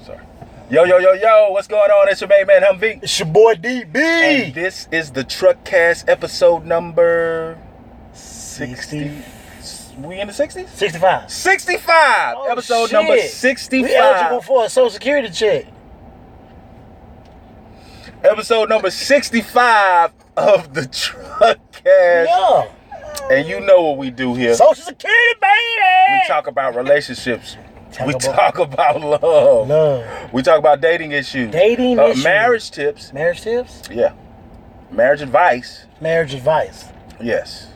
Sorry. Yo, what's going on? It's your main man, Humvee. It's your boy DB. And this is the Truckcast episode number 60. We in the 60s? 65. 65! Oh, episode shit. number 65. We eligible for a Social Security check. Episode number 65 of the Truckcast. Yeah. And you know what we do here. Social Security, baby. We talk about relationships. We talk about love. We talk about dating issues. Issues. Marriage tips. Marriage tips? Yeah. Marriage advice. Marriage advice. Yes.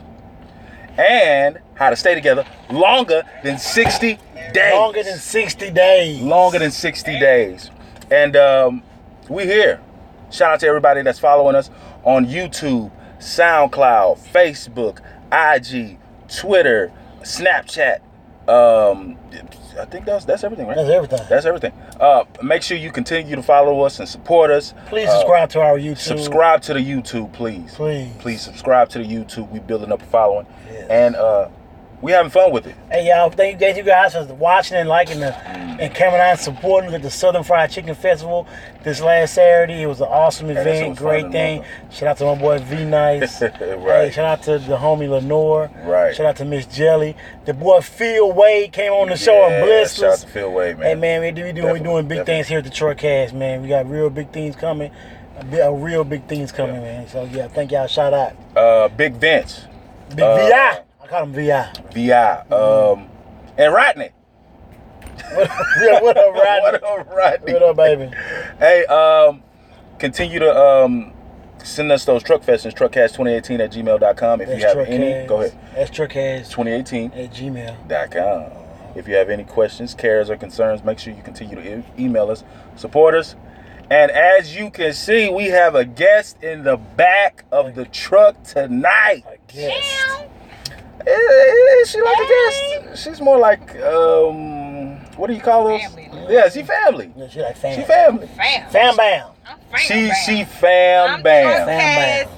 And how to stay together longer than 60 days. Longer than 60 days. Longer than 60 days. And we here. Shout out to everybody that's following us on YouTube, SoundCloud, Facebook, IG, Twitter, Snapchat. I think that's everything, right? That's everything. That's everything. Make sure you continue to follow us and support us. Please subscribe to our YouTube. Subscribe to the YouTube, please. Please Subscribe to the YouTube. We're building up a following. Yes. And we having fun with it. Hey, y'all, thank you guys for watching and liking and coming out and supporting us at the Southern Fried Chicken Festival this last Saturday. It was an awesome event, great thing. Shout out to my boy V Nice. Right. Hey, shout out to the homie Lenore. Right. Shout out to Miss Jelly. The boy Phil Wade came on the show and blessed us. Shout out to Phil Wade, man. Hey, man, we doing big things here at the Truckcast, man. We got real big things coming. Real big things coming, man. So, yeah, thank y'all. Shout out. Big Vince. Big VI. I call him VI. VI. And Rodney. What up, Rodney? What up, baby? Hey, continue to send us those truck questions, truckcast2018 at gmail.com. If you have any, go ahead. That's truckcast2018 at gmail.com. If you have any questions, cares, or concerns, make sure you continue to email us, support us. And as you can see, we have a guest in the back of the truck tonight. A guest. Is she like a guest? She's more like, what do you call those? Family. Yeah, she family. Yeah, she like family. She family. Fam bam. She fam bam.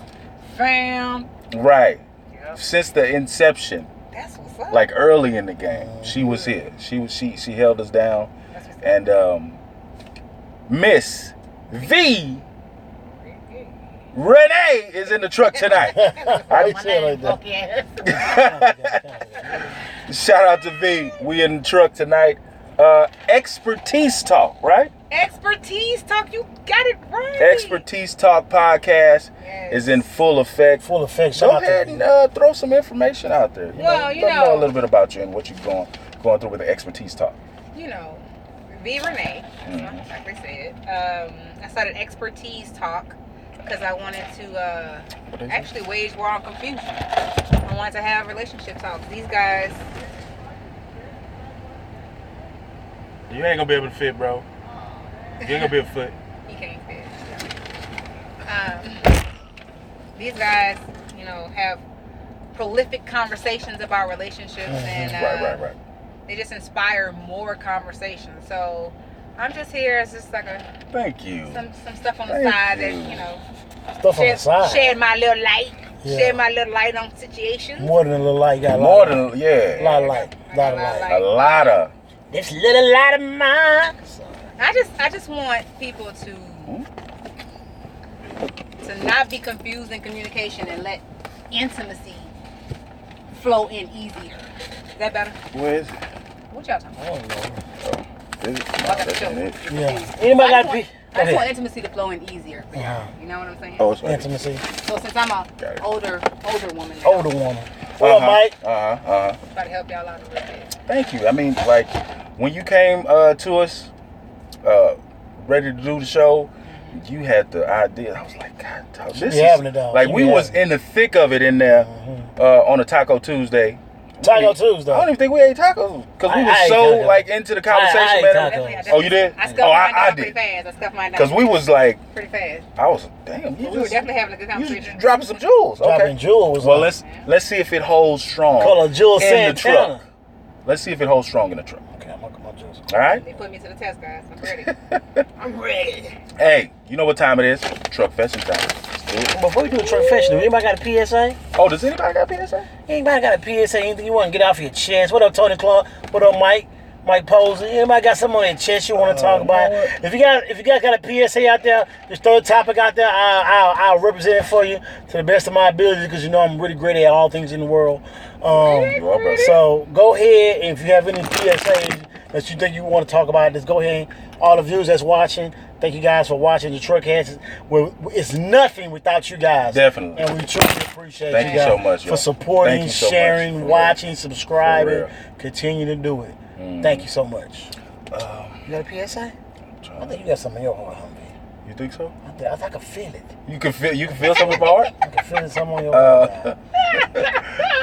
Fam. Right. Yep. Since the inception, That's what's up. like early in the game, she was here. She held us down. That's what's up. And Miss V Renee is in the truck tonight. How you say it like that? Shout out to V. We in the truck tonight. Expertise Talk, right? Expertise Talk, you got it right. Expertise Talk podcast is in full effect. Full effect. Go ahead and throw some information out there. Let them know a little bit about you and what you're going through with the Expertise Talk. You know, V Renee, like they said. I started Expertise Talk because I wanted to actually wage war on confusion. I wanted to have relationship talks. These guys. You ain't gonna be able to fit, bro. You ain't gonna be able to fit. He can't fit. These guys, have prolific conversations about relationships, and Right. they just inspire more conversations. So I'm just here as just like Thank you. some stuff on the side that Stuff on the side. shed my little light. Yeah. Shed my little light on situations. More than a little light. Got More than a lot of light. A lot of. This little light of mine. I just want people to not be confused in communication and let intimacy flow in easier. Is that better? Where is it? What y'all talking about? I don't know. Is it? I got the show. Yeah. Anybody got I just want intimacy to flow in easier for y'all. You know what I'm saying? Oh, it's right. intimacy? So since I'm a older woman now, Older woman. What up, Mike? try to help y'all out a little bit. Thank you. I mean, like, when you came to us, ready to do the show, you had the idea. I was like, God, dog, this is having it, dog. like we was in the thick of it in there on a Taco Tuesday. Taco Tuesday. I don't even think we ate tacos because we were so like into the conversation, I man. ate tacos. Oh, you did? I scuffed mine down I pretty did. fast. I scuffed mine down Because we was like, pretty fast. I was damn. We were definitely having a good You conversation. just dropping some jewels. Dropping Okay. jewels. Well, let's see if it holds strong. Call a Jewel in the Santana. truck. Let's see if it holds strong in the truck. Okay, I'm gonna come on, Jewels. All right. They put me to the test, guys. I'm ready. I'm ready. Hey, you know what time it is? Truckfession time. Let's do it. Before we do a Truckfession, do anybody got a PSA? Oh, does anybody got PSA? Anybody got a PSA? Anything you want to get off your chest? What up, Tony Clark? What up, Mike? Mike Posey. Anybody got something on their chest you want to talk about? If you guys got a PSA out there, just throw a topic out there. I'll represent it for you to the best of my ability because you know I'm really great at all things in the world. So go ahead, and if you have any PSAs that you think you want to talk about, just go ahead. All the viewers that's watching, thank you guys for watching the Truckheads. It's nothing without you guys. Definitely. And we truly appreciate Thank you guys so much, for supporting, Thank you so sharing, much. watching, subscribing. For real. Continue to do it. Thank you so much. You got a PSA? I think you got something in your heart, Humvee. You think so? I can feel it. You can feel something in my heart? I can feel it somewhere in your heart.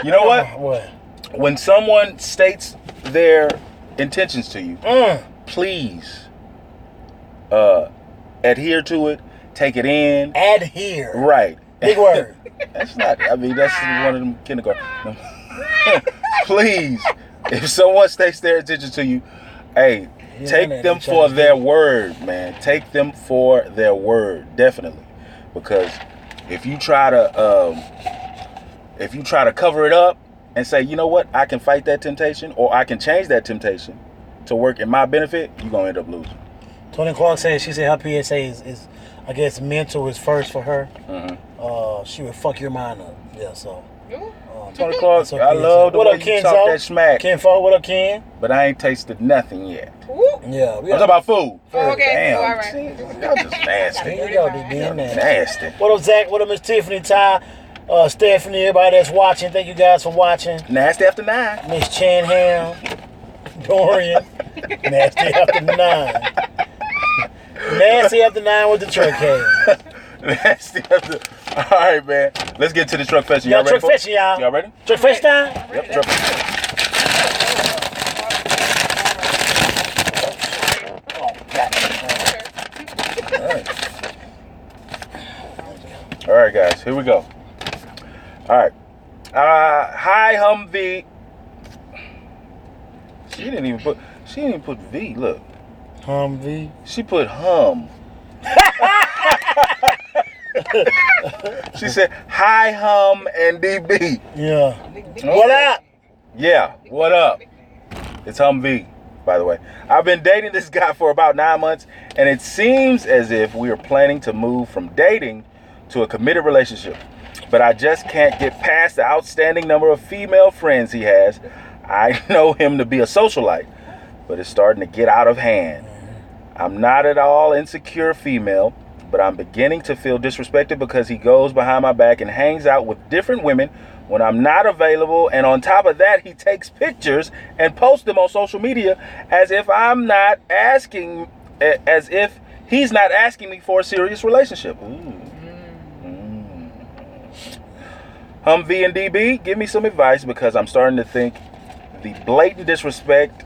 You know what? What? When someone states their intentions to you, please adhere to it, take it in. Adhere. Right. Big word. That's not, I mean, that's one of them kindergarten. Please, if someone states their intentions to you, hey, take them for their word, man. Take them for their word, definitely. Because if you try to cover it up and say, you know what, I can fight that temptation or I can change that temptation to work in my benefit, you're gonna end up losing. Tony Clark said, she said her PSA is I guess mental is first for her. She would fuck your mind up. Yeah, so. Tony Clark, I love the way you talk that smack. Ken Fo, what up, Ken? But I ain't tasted nothing yet. Yeah. I'm talking about food. Okay, Damn, all right. y'all just nasty. There you go, dude. Being Nasty. What up, Zach? What up, Miss Tiffany, Ty, Stephanie, everybody that's watching. Thank you guys for watching. Nasty after 9. Miss Chanham, Dorian, Nasty after 9. Nasty after 9 with the Truckhead. Nasty after. All right, man. Let's get to the Truckfession. Y'all ready? Truckfession, y'all. Y'all ready? Truckfession time? Yep, Truckfession. All right, guys. Here we go. All right. Hi, Humvee. She didn't even put V. Look. Humvee. She put hum. She said, hi, hum, and DB. Yeah. Oh. What up? Yeah, what up? It's Humvee, by the way. I've been dating this guy for about 9 months, and it seems as if we are planning to move from dating to a committed relationship. But I just can't get past the outstanding number of female friends he has. I know him to be a socialite, but it's starting to get out of hand. I'm not at all insecure female, but I'm beginning to feel disrespected because he goes behind my back and hangs out with different women when I'm not available. And on top of that, he takes pictures and posts them on social media as if he's not asking me for a serious relationship. Humvee and DB, give me some advice because I'm starting to think the blatant disrespect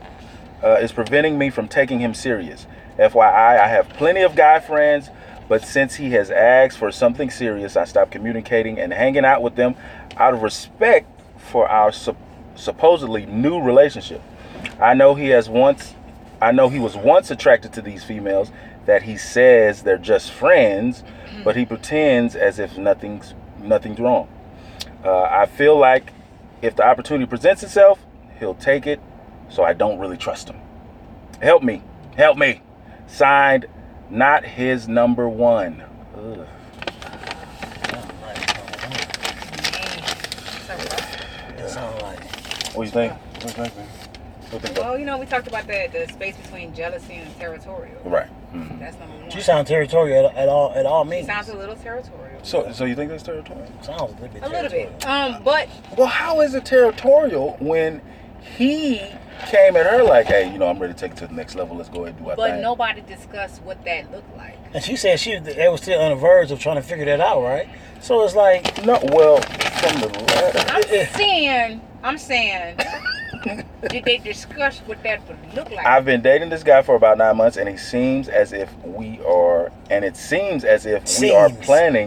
is preventing me from taking him serious. FYI, I have plenty of guy friends, but since he has asked for something serious, I stopped communicating and hanging out with them out of respect for our supposedly new relationship. I know he was once attracted to these females that he says they're just friends, but he pretends as if nothing's wrong. I feel like if the opportunity presents itself, he'll take it, so I don't really trust him. Help me. Signed, not his number one. Ugh. What do you think? Well, you know, we talked about the space between jealousy and territorial. Right. That's number one. She sounds territorial at all She means. sounds a little territorial. So you think that's territorial? Sounds a little bit. A little bit. territorial. But Well, how is it territorial when he came at her like, hey, I'm ready to take it to the next level. Let's go ahead and do our thing. But nobody discussed what that looked like. And she said they was still on the verge of trying to figure that out, right? So it's like No, well, from the letter. I'm saying, did they discuss what that would look like? I've been dating this guy for about 9 months, and it seems as if we are planning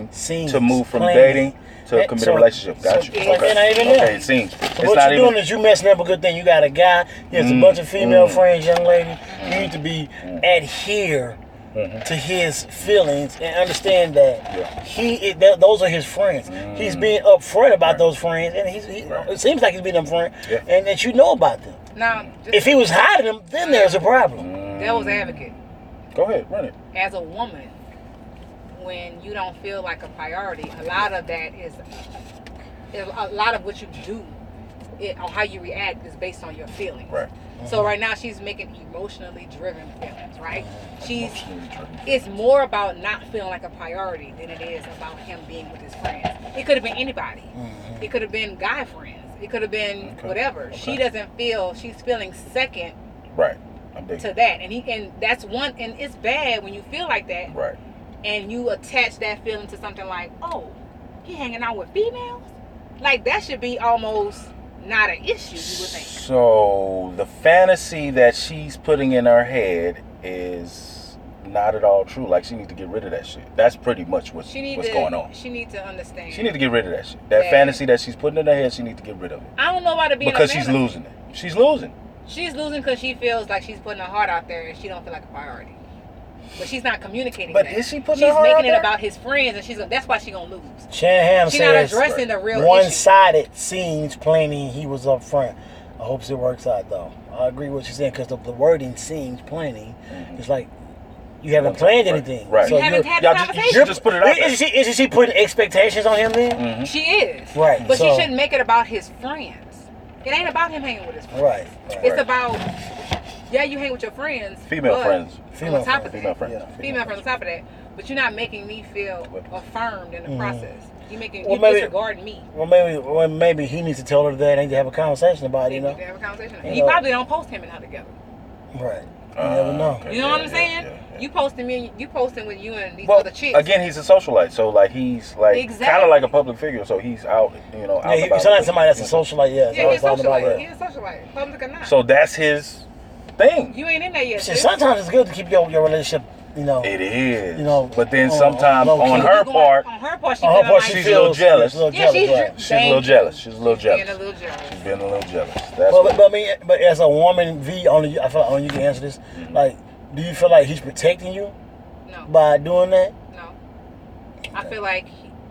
to move from dating to a committed relationship. Got you. It's not even there. Okay, it seems. So It's what not you're doing is you messing up a good thing. You got a guy, he has a bunch of female friends, young lady. You need to be adhere to his feelings and understand that those are his friends. He's being upfront about those friends, and it seems like he's being upfront, and that you know about them. Now, If he was hiding them, then there's a problem. devil's advocate. Go ahead, run it. As a woman, when you don't feel like a priority, a lot of that is a lot of what you do, or how you react, is based on your feelings. Right. So right now she's making emotionally driven feelings, right? It's more about not feeling like a priority than it is about him being with his friends. It could have been anybody. It could have been guy friends. It could have been whatever. Okay. She doesn't feel, she's feeling second Right. I'm big. to that. And that's one, and it's bad when you feel like that. Right. And you attach that feeling to something like, oh, he hanging out with females? Like, that should be almost not an issue, you would think. So the fantasy that she's putting in her head is not at all true. Like, she needs to get rid of that shit. That's pretty much what's going on. She needs to understand. She needs to get rid of that shit. That fantasy that she's putting in her head, she needs to get rid of it. I don't know about it being because a she's fantasy. losing it. She's losing. She's losing because she feels like she's putting her heart out there and she don't feel like a priority. But she's not communicating But that. is she putting she's her heart out making it there? about his friends, and that's why she's gonna lose. Shanahan She's not says addressing the real issue. one-sided seems planning he was up front. I hope it works out though. I agree with what you're saying because the wording seems planning. It's like you haven't planned anything. Right. You So haven't had a you conversation. should just put it out there. Is she putting expectations on him then? She is. Right. But so, she shouldn't make it about his friends. It ain't about him hanging with his friends. Right. It's about, yeah, you hang with your friends. Female but friends. On top of that, Female friends. female friends on top of that. But you're not making me feel affirmed in the process. You Well, disregarding me. Well, maybe he needs to tell her that. They need to have a conversation about it. You They know. need to have a conversation. You You know. probably don't post him and her together. Right. You never know. Okay. You know what I'm Yeah, saying? yeah. You posting with you and these Well, other chicks. again, he's a socialite, so like he's like kind Exactly. of like a public figure, so he's out, you know. Yeah, he sounds like somebody that's a socialite. Yeah. Yeah, he's a talking about socialite. that. He's a socialite. Public or not. So that's his thing. You ain't in there yet. See, sis. sometimes it's good to keep your relationship. You know. It is. You know, but then on sometimes low key. on her Going- part, on her part, On her part, she's a little jealous. She's a little Yeah, jealous. Right. she's a little jealous. She's a little Being jealous. a little jealous. She's being a little jealous. That's what, But as a woman, V, only I feel like only you can answer this. Like, do you feel like he's protecting you No, by doing that? no. I feel like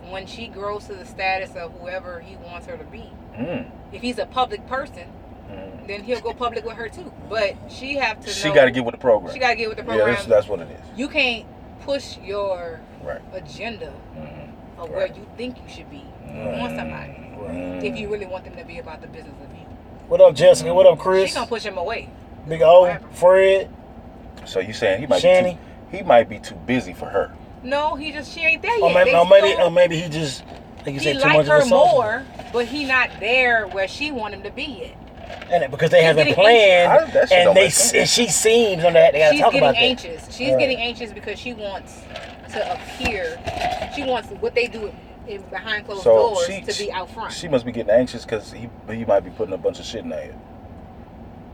when she grows to the status of whoever he wants her to be, if he's a public person, then he'll go public with her too. But she have to. she know, got to get with the program. She got to get with the program. Yeah, that's what it is. You can't push your Right. agenda of Right. where you think you should be on somebody if you really want them to be about the business of you. What up, Jessica? What up, Chris? She gonna push him away. Big O, Fred. So you saying Shanny? he might be too busy for her. No, she ain't there Or yet. maybe he just like you He said too like much her of a social. more, but he not there where she want him to be yet. And because they She's haven't getting planned, that shit and don't they make sense. and she seems on that they gotta She's talk getting about anxious. She's Right. getting anxious because she wants to appear. She wants what they do behind closed So doors she- to be out front. She must be getting anxious because he might be putting a bunch of shit in her head.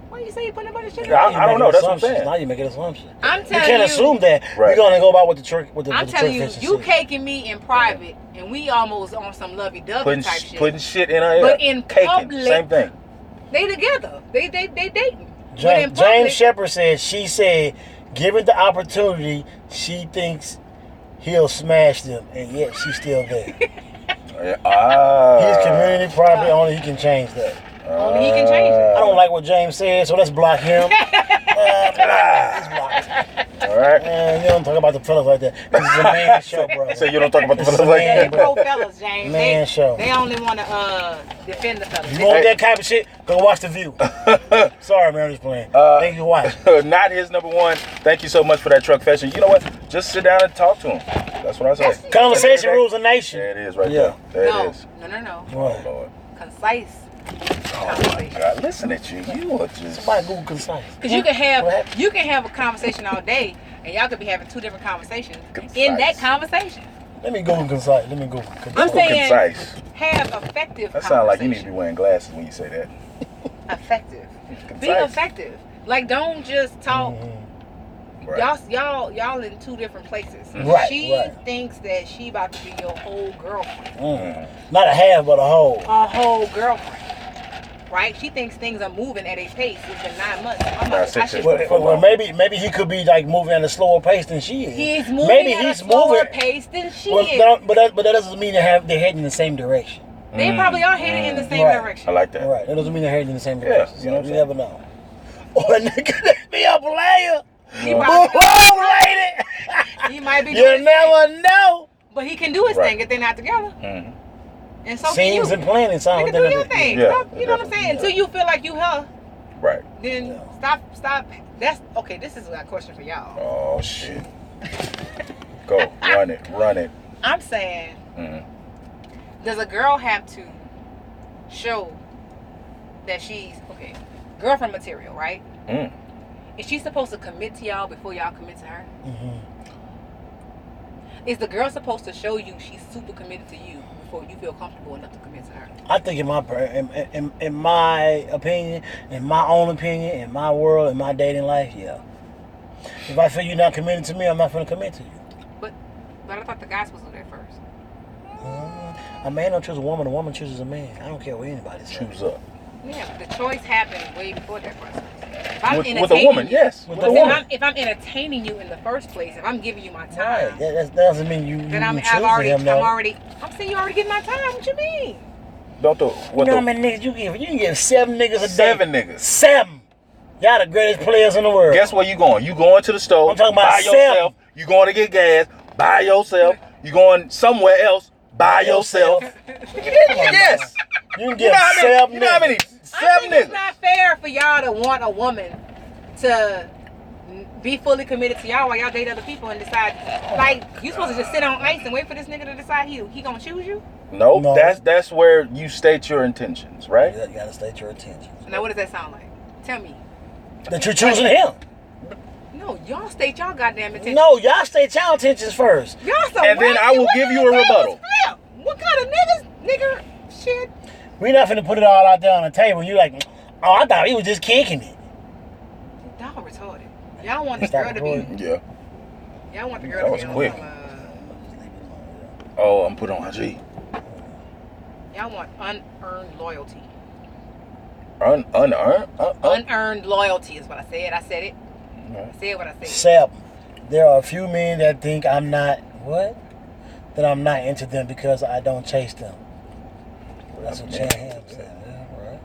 Why you say you putting a bunch of shit in I there? don't know, that's what I'm saying. Now you make an assumption. I'm You telling can't you. assume that. Right. We're gonna go about what the church, what the I'm what the telling you, church you says. caking me in private, and we almost on some lovey-dovey type shit. Putting shit in her head. But in Caking, public- same thing. They together. They dating. But in James public, Shepard said she said, given the opportunity, she thinks he'll smash them, and yet she's still there. He's community property. Only he can change that. only he can change it. I don't like what James said, so let's block him. Let's block him. All right. Man, you don't talk about the fellas like that. This is a man show, bro. So you don't talk about the This is fellas a like man, They that. bro. pro fellas, James. Man show. They only want to defend the fellas. You want that type of shit? Go watch The View. Sorry, man, I'm just playing. Thank you for watching. Not his number one. Thank you so much for that truck fashion. You know what? Just sit down and talk to him. That's what I say. Conversation rules a nation. There it is right Yeah. there. There No, it is. no. Oh, Lord. Concise. Oh, my God. Listen at you. You are just... Somebody Google concise. Because you can have a conversation all day, and y'all could be having two different conversations in that Concise. Let conversation. me Google concise. Let me Google concise. I'm Google saying concise. have effective That sounds like you need to be conversation. wearing glasses when you say that. Effective. Be Concise. effective. Like, don't just talk. Right. Y'all in two different places. Right, She right. thinks that she about to be your whole girlfriend. Not a half, but a whole. A whole girlfriend. Right? She thinks things are moving at a pace. It's been 9 months. I'm Nah, like, 6 I should, months. Well, maybe he could be like moving at a slower pace than she is. he's moving maybe at he's a slower moving. pace than she Well, is. but that doesn't mean they're heading in the same direction. They probably are headed in the same Right. direction. I like that. Right. That doesn't mean they're heading in the same Yeah, direction. you know what You I'm never know. Or a nigga that be a player. He Move probably- on, lady. He might be You doing his thing, never know. but he can do his Right. thing if they're not together. Mhm. And so can Scenes you. and planning. Nigga, do your thing. Yeah, Stop, you know what I'm saying? Until you feel like you her, Right. then stop. That's okay. This is a question for y'all. Oh shit. Go run it. I'm saying, Mhm. does a girl have to show that she's okay, girlfriend material, right? Mm. Is she supposed to commit to y'all before y'all commit to her? Mm-hmm. Is the girl supposed to show you she's super committed to you before you feel comfortable enough to commit to her? I think in my opinion, in my own opinion, in my world, in my dating life, yeah. If I feel you're not committed to me, I'm not going to commit to you. But I thought the guy's supposed to do that first. A man don't choose a woman chooses a man. I don't care what anybody says. Choose up. Yeah, but the choice happened way before that process. If I'm With a entertaining woman, you- yes. With With a a If woman. I'm entertaining you in the first place, if I'm giving you my time, Right. That doesn't mean you then choosing I'm already, him, though. I'm saying you already getting my time. What you mean? Don't do You what know how the many niggas you give? You can give 7 niggas a day. 7 niggas. 7. Y'all the greatest players in the world. Guess where you going? You going to the store I'm talking about by 7. yourself. You going to get gas by yourself. You going somewhere else by yourself. Yes. You can You give know how 7 many? You know how many? niggas. I 7 think it's niggas. not fair for y'all to want a woman to be fully committed to y'all while y'all date other people and decide, like, you supposed to just sit on ice and wait for this nigga to decide he gonna choose you? Nope. No. That's where you state your intentions, right? You gotta state your intentions. Now what does that sound like? Tell me. That you're choosing him. No, y'all state y'all goddamn intentions. No, y'all state y'all intentions first. Y'all so And then I will wacky. give What you kind a of rebuttal. flip? What kind of nigga shit? We're not finna put it all out there on the table. You like, oh, I thought he was just kicking it. Y'all retarded. Y'all want the Stop girl to be. recording. Yeah. Y'all want the girl That to was be on quick. some, Oh, I'm put on IG. y'all want unearned loyalty. Unearned? Unearned loyalty is what I said. I said it. I said what I said. Sep, there are a few men that think I'm not, what? That I'm not into them because I don't chase them. That's what Chan Ham said. Yeah, right.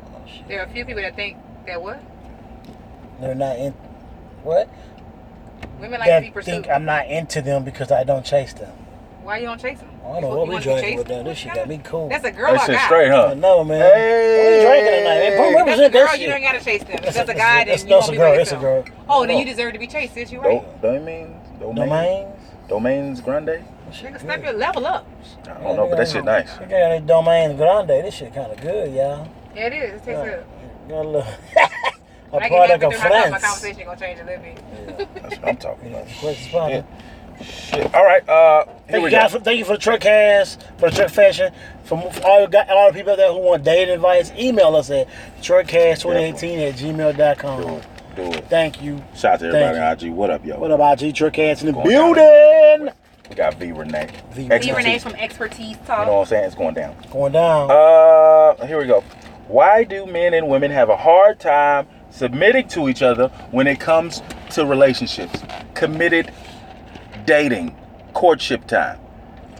Oh, shit. There are a few people that think that what? They're not in, what? Women like to be That pursued. think I'm not into them because I don't chase them. Why you don't chase them? I don't know what we drinking with that. This shit got me cool. That's a girl That or shit guy. straight, I huh? know, man. Hey. What we drinking tonight? Hey, That's That's a represent girl. that You shit. don't gotta chase them. If That's that's a guy, then that's you no won't be girl. by It's a yourself. girl. Oh, then you deserve to be chased, sis. You right. Domains. Domains Grande? Nigga, step your level up. I don't know, but that shit nice. You got that Domain Grande. This shit kind of good, y'all. Yeah, it is. It takes a. Got a little. A When I get product halfway of through my France. conversation gonna change a little bit. That's what I'm talking about. Questions, partner? Shit. All right, here Thank we you guys. go. Thank you for the truck cast, for the truck fashion. For all the people out there who want dating advice, email us at truckcast2018@gmail.com. Do it. Thank you. Shout out to everybody Thank IG. What up, yo? What up, IG Truckcast in the Going down. building? We got V Renee. V. Be Expertise. Renee from Expertise You know Talk. what I'm saying? It's going down. Going down. Here we go. Why do men and women have a hard time submitting to each other when it comes to relationships? Committed dating, courtship time.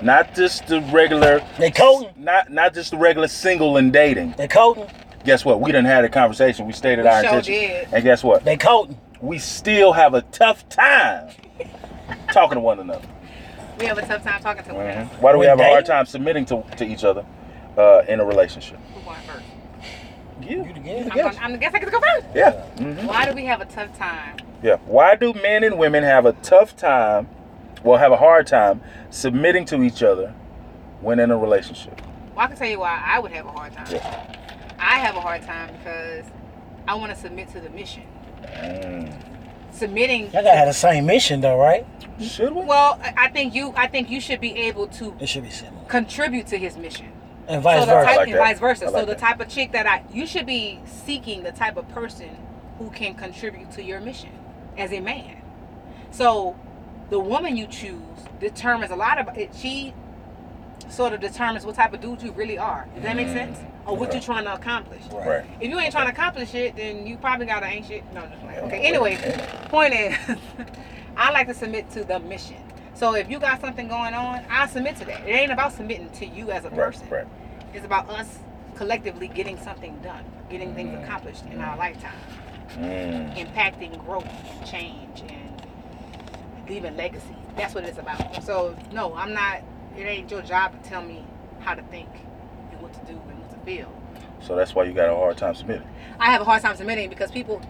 Not just the regular. They coating. Not just the regular single and dating. They coating. Guess what? We done had a conversation. We stated our sure intentions. did. And guess what? They coating. We still have a tough time talking to one another. We have a tough time talking to women. Why do we With have a hard dating? time submitting to each other in a relationship? Who going first? You. I guess I get to go first. Yeah. Mhm. Why do we have a tough time? Yeah. Why do men and women have a tough time, have a hard time submitting to each other when in a relationship? Well, I can tell you why I would have a hard time. Yeah. I have a hard time because I want to submit to the mission. Submitting. Y'all gotta have the same mission though, right? Should we? Well, I think you should be able to It should be similar. contribute to his mission. And vice so the versa. type, I like and that. vice versa. I like So the that. type of chick that you should be seeking the type of person who can contribute to your mission as a man. So the woman you choose determines a lot of it. She sort of determines what type of dude you really are. Does that make sense? Or what Right. you're trying to accomplish. Right. If you ain't trying to accomplish it, then you probably got ain't shit. No, just like, okay. Anyway, point is, I like to submit to the mission. So if you got something going on, I submit to that. It ain't about submitting to you as a person. Right. It's about us collectively getting something done, getting things accomplished in our lifetime, impacting growth, change, and leaving legacy. That's what it's about. So no, I'm not. It ain't your job to tell me how to think and what to do and what to feel. So that's why you got a hard time submitting. I have a hard time submitting because people.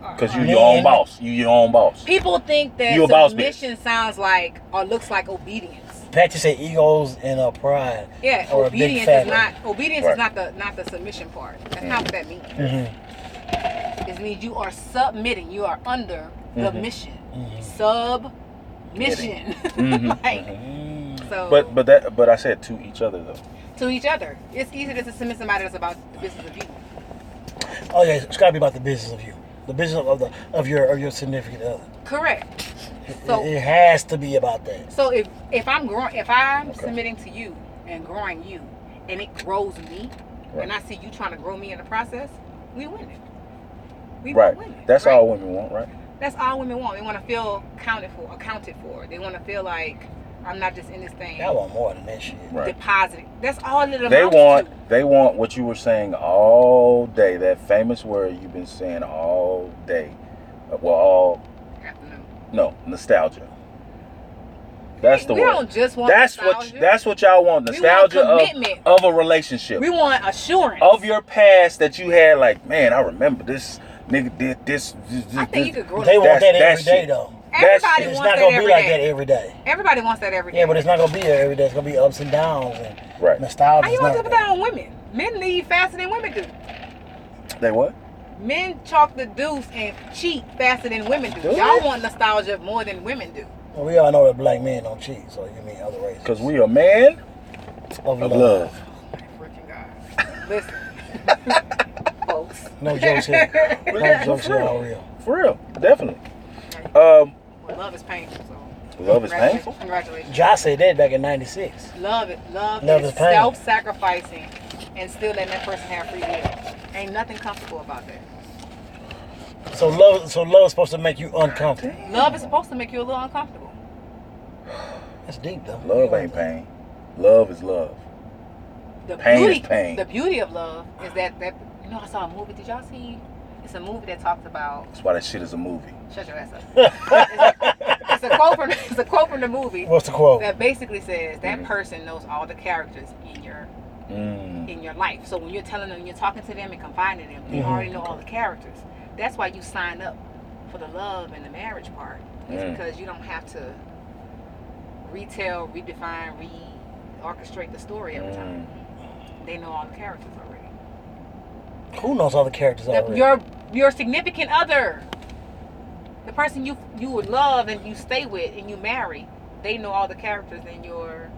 Because you're your own boss. You your own boss. People think that You a boss submission sounds like or looks like obedience. Patrick said egos and pride. Yeah, or obedience a is big not obedience is Right. not the submission part. That's not what that means. Mm-hmm. It means you are submitting. You are under the mission. Submission. Like, so But I said to each other though. to each other. It's easy to submit somebody that's about the business of you. Oh yeah, it's got to be about the business of you, the business of your significant other. Correct. So It has to be about that. So if I'm submitting to you and growing you, and it grows me, and I see you trying to grow me in the process, we win it. We Right. win it. That's right? all women want, right? That's all women want. They want to feel accounted for. They want to feel like I'm not just in this thing. I want more than that shit. Right. Depositing. That's all it amounts They want what you were saying all day. That famous word you've been saying all day. Nostalgia. That's the we word. Don't just want that's nostalgia. that's what y'all want. Nostalgia We want commitment. of a relationship. We want assurance of your past that you had. Like, man, I remember this nigga did this. I think you could grow. They want that that every day shit. though. Everybody It's wants not that gonna every be like day. that every day. Everybody wants that every day. Yeah, but it's not gonna be there every day. It's gonna be ups and downs and Right. nostalgia. How you want to put that on women? Men leave faster than women do. They what? Men chalk the deuce and cheat faster than women do. Do Y'all they? want nostalgia more than women do. Well, we all know that black men don't cheat, so you mean other races. Because we are man of of love. Freaking God. Listen, folks. No jokes here. No jokes here, all real. For real, definitely. Well, love is painful, so. Love is painful. Congratulations. Josh said that back in '96. Love Love is is pain. self-sacrificing and still letting that person have free will. Ain't nothing comfortable about that. So love is supposed to make you uncomfortable. Love is supposed to make you a little uncomfortable. That's deep though. Love ain't pain. Love is love. The Pain beauty, is pain. The beauty of love is that I saw a movie. Did y'all see? It's a movie that talks about. That's why that shit is a movie. Shut your ass up. it's a quote from the movie. What's the quote? That basically says that person knows all the characters in your life. So when you're telling them, you're talking to them and confiding in them, they already know all the characters. That's why you sign up for the love and the marriage part. It's because you don't have to retell, redefine, orchestrate the story every time. They know all the characters already. Who knows all the characters already? Your significant other, the person you would love and you stay with and you marry, they know all the characters in your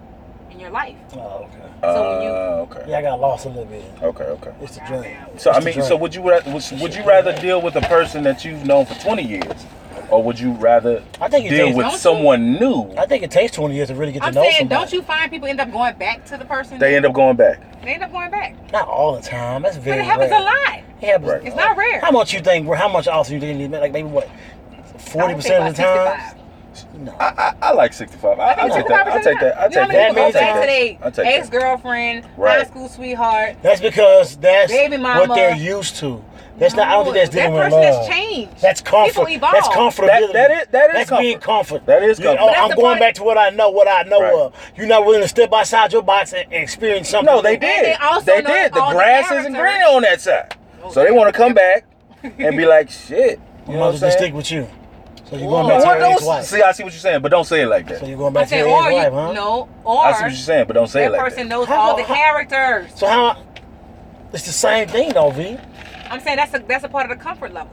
life. Oh, okay. So when you Okay. Yeah, I got lost a little bit. Okay. It's the dream. So It's I the mean, dream. so would you rather deal with a person that you've known for 20 years, or would you rather I think it deal takes- with someone new? I think it takes 20 years to really get I'm to know saying, somebody. don't you find people end up going back to the person? They end up going back. They end up going back. Not all the time. That's But very it happens rare. a lot. It happens. Right. It's not rare. How much you think? How much often you think? Like maybe what? 40% of the time. No. I like 65. I'll take that. I'll take that. I'll You know how take many that. people I'll go back to take their that. ex-girlfriend, Right. high school sweetheart? That's because that's Baby mama. what they're used to. That's not. I don't think that's dealing that with person love. has changed. That's comfort. People evolve. That's comfortability. That is That's comfort. being comfort. That is comfort. Oh, That's I'm the going part- back to what I know Right. of. You're not willing to step outside your box and experience something. No, they new. did. they also They know did. The all the grass isn't characters. green on that side. So they want to come back and be like, shit. You You know know, what I'm just saying? stick with you. So you're Whoa. going back to What your don't ex-wife. see? I see what you're saying, but don't say it like that. So you're going I back to said, your or you ex-wife, huh? no, I see what or you're saying, but don't say it that like person that. knows How- all the how- characters. So how? It's the same thing, though, V. I'm saying that's a part of the comfort level.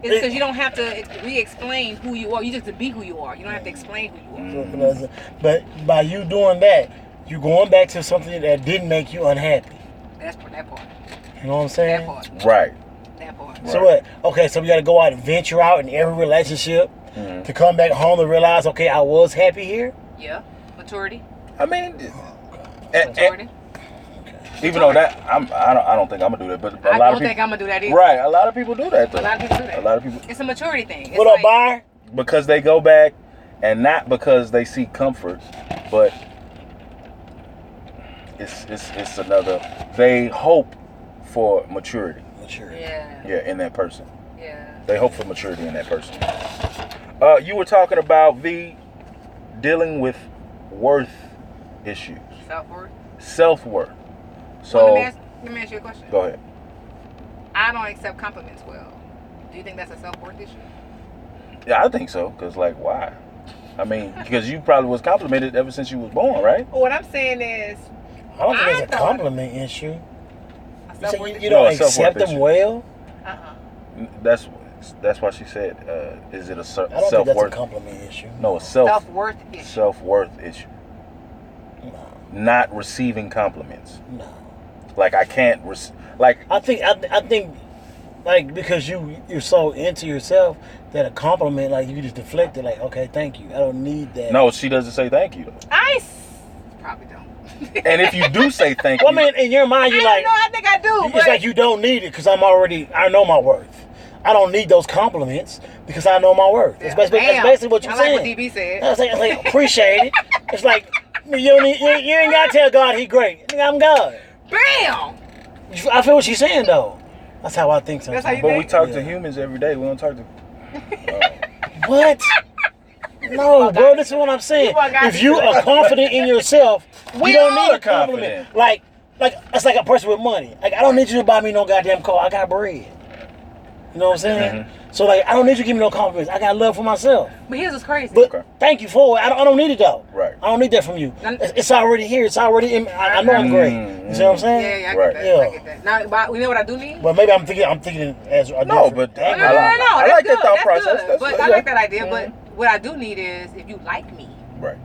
It's because you don't have to re-explain who you are. You just have to be who you are. You don't have to explain who you are. But by you doing that, you're going back to something that didn't make you unhappy. That's for that part. You know what I'm That saying? part. Right. That part. So what? Okay, so we got to go out and venture out in every relationship to come back home and realize, okay, I was happy here. Yeah. Maturity. I mean, Maturity. even though that I don't think I'm gonna do that, but I a lot don't of people, think I'm gonna do that either. right? A lot of people do that though. A lot of people do that. A lot of people It's a maturity thing. It's What up, like, Byron? because they go back, and not because they seek comfort, but it's another. They hope for maturity. Yeah. In that person. Yeah. They hope for maturity in that person. You were talking about dealing with worth issues. Self-worth. So Well, let me ask you a question. go ahead. I don't accept compliments well. Do you think that's a self-worth issue? Yeah, I think so. Cause like, why? I mean, because you probably was complimented ever since you was born, right? Well, what I'm saying is, I don't think I it's a thought- compliment issue. a You, self-worth say issue. you don't No, a self-worth accept them issue. well. That's why she said, is it a I don't think that's a self-worth? compliment issue. No, a Self-worth issue. self-worth issue. No, Not receiving compliments. no. Like I can't like I think like because you're so into yourself that a compliment like you just deflect it like okay thank you I don't need that. no, she doesn't say thank you though. Probably don't. And if you do say thank Well, you, I mean in your mind you're like I think I do. it's like you don't need it because I know my worth. I don't need those compliments because I know my worth. That's basically what you're saying. I like what DB said. It's like appreciate it. It's like you ain't gotta tell God he great. Nigga, I'm God. Bam! I feel what she's saying though. That's how I think sometimes. That's how you but we talk Yeah. to humans every day. We don't talk to. What? No, bro. This is what I'm saying. If you are confident in yourself, We you don't all need are a compliment. confident. Like it's like a person with money. Like I don't need you to buy me no goddamn car. I got bread. You know what I'm saying? Mm-hmm. So like I don't need you to give me no compliments. I got love for myself. But here's what's crazy. But Okay. thank you for it. I don't need it though. Right. I don't need that from you. It's already here. It's already in. I know I'm great. You see what I'm saying? yeah, I Right. get that. Yeah. I get that. Now, but you know what I do need? But maybe I'm thinking as a No, different but angle. I like That's that good. thought That's process. good. That's But good, I yeah. like that idea. But what I do need is if you like me, Right.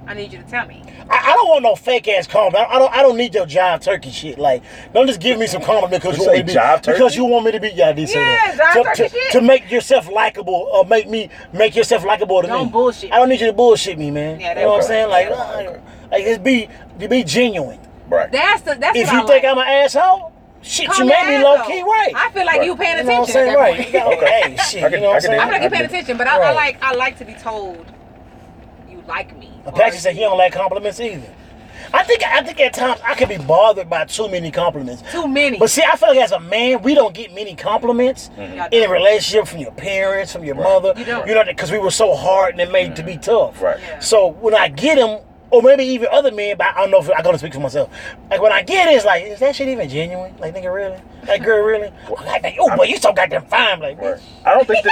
I need you to tell me. I don't want no fake ass compliment. I don't need your jive turkey shit. Like, don't just give me some compliment because You you want me say to be jive turkey? because you want me to be. Yeah, I did say Yeah, that. jive turkey To shit. to make yourself likable or make yourself likable to me. Don't bullshit I don't need you to bullshit me, man. Yeah, you know what I'm that's saying? right. Like just be genuine. Right. That's If what you I think like. I'm an asshole, shit, Call you me may be an low asshole. key right. I feel like Right. you paying You know what I'm attention saying? at that Right. point. You know, Okay. hey, shit. I can- You know what I'm I can saying? I feel like you paying I do. attention, but Right. I like to be told you like me. Apache said he don't like compliments either. I think at times I can be bothered by too many compliments. Too many. But see, I feel like as a man, we don't get many compliments Y'all in a don't. relationship from your parents, from your mother. You don't. You know, because we were so hard and made to be tough. Right. Yeah. So when I get them, or maybe even other men, but I don't know if I'm gonna speak for myself. Like when I get it, it's like, is that shit even genuine? Like nigga, really? Like girl, really? Like, oh boy, you so goddamn fine. Like, Right. bitch. I don't think.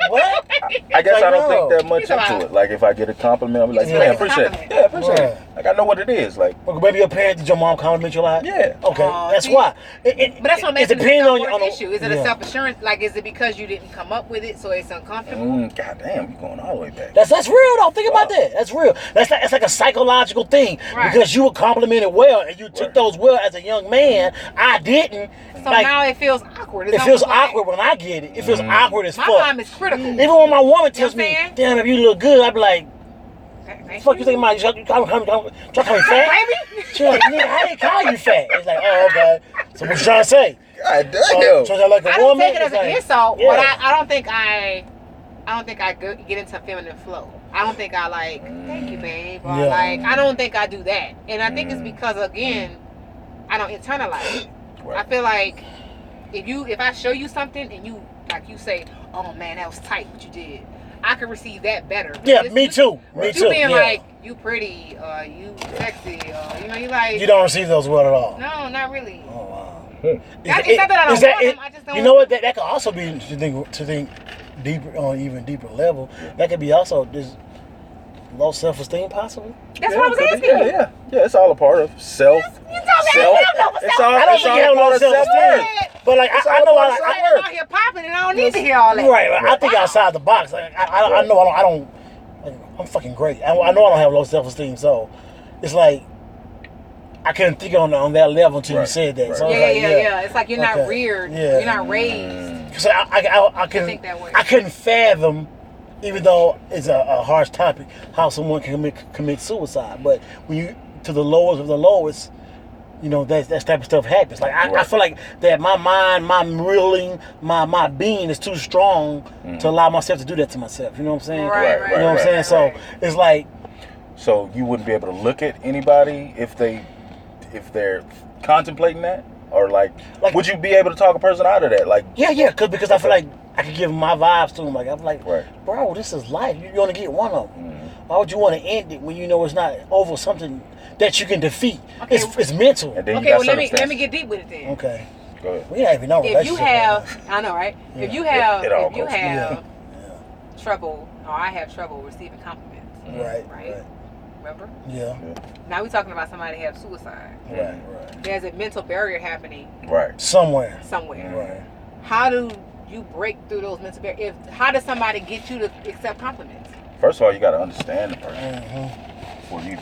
What? I guess Like, I don't no. think that much He's about- into it. Like if I get a compliment, I'll be like, Yeah. yeah, Like it's a appreciate it. compliment. Yeah, appreciate it. Right. Like I know what it is. Like Well, maybe your parents, did your mom compliment you a lot? yeah. Okay, Aw, that's see? why. But that's what I'm it asking. depends on Self-worth your issue. Is it a yeah. self-assurance? Like, is it because you didn't come up with it, so it's uncomfortable? God damn, you going all the way back. That's real though. Think about that. That's real. That's like a psychological thing Right. because you were complimented well and you took Right. those well as a young man. I didn't. So Like, now it feels awkward. It's it feels almost like- awkward when I get it. It feels awkward as My fuck. mom is critical. Even when my woman tells You know me, what I'm saying? "Damn, if you look good," I be like, Thank "Fuck you think about you try to call me fat?" Baby? She's like, "Nigga, I didn't call you fat." It's like, "Oh, okay." So what you trying to say? God So damn. I like a I don't woman. take it as It's an like, insult, yeah. but I don't think I get into feminine flow. I don't think I like, thank you, babe, or Yeah. like, I don't think I do that. And I think it's because, again, I don't internalize it. Right. I feel like if I show you something and you, like you say, oh man, that was tight what you did, I can receive that better. Yeah, It's- me too. Me You too. being Yeah. like, you pretty, you sexy, you like, You don't receive those well at all. no, not really. Oh wow. It's not that I don't want them, I just don't. You know what? That could also be to think deeper on even deeper level. That could be also this low self-esteem, possibly. That's what I was asking Yeah, you. yeah, yeah. It's all a part of self. You told me Self. I don't know what's It's up. all. I don't It's think all you have a part low of self-esteem, self-worth. but like It's I all know part of I I'm out here popping and I don't need to hear all that. right. I think outside the box. Like I know I don't. Like, I'm fucking great. I know I don't have low self-esteem, so it's like I couldn't think on that level until you Right, said that. right. So Yeah, it's like, yeah. It's like you're not Okay. reared. Yeah. You're not raised. So I couldn't think that way. I couldn't fathom, even though it's a harsh topic, how someone can commit suicide. But when you to the lowest of the lowest, you know that type of stuff happens. Like I Right. feel like that my mind, my willing, my being is too strong to allow myself to do that to myself. You know what I'm saying? Right, right, You know what I'm saying? right. So it's like So you wouldn't be able to look at anybody if they if they're contemplating that, or like would you be able to talk a person out of that? Like, yeah, because I feel like I can give my vibes to them. Like I'm like, right. bro, this is life. You only get one of them. Why would you want to end it when you know it's not over something that you can defeat? Okay. It's mental. And then Okay, well let me get deep with it then. Okay. Go ahead. We don't even know. If you have, I know, right? Yeah. If you have, Yeah. trouble, or I have trouble receiving compliments, Right. remember? Yeah. Now we're talking about somebody have suicide. Right. There's a mental barrier happening Right. somewhere. Right. How do you break through those mental barriers? How does somebody get you to accept compliments? First of all, you got to understand the person before you.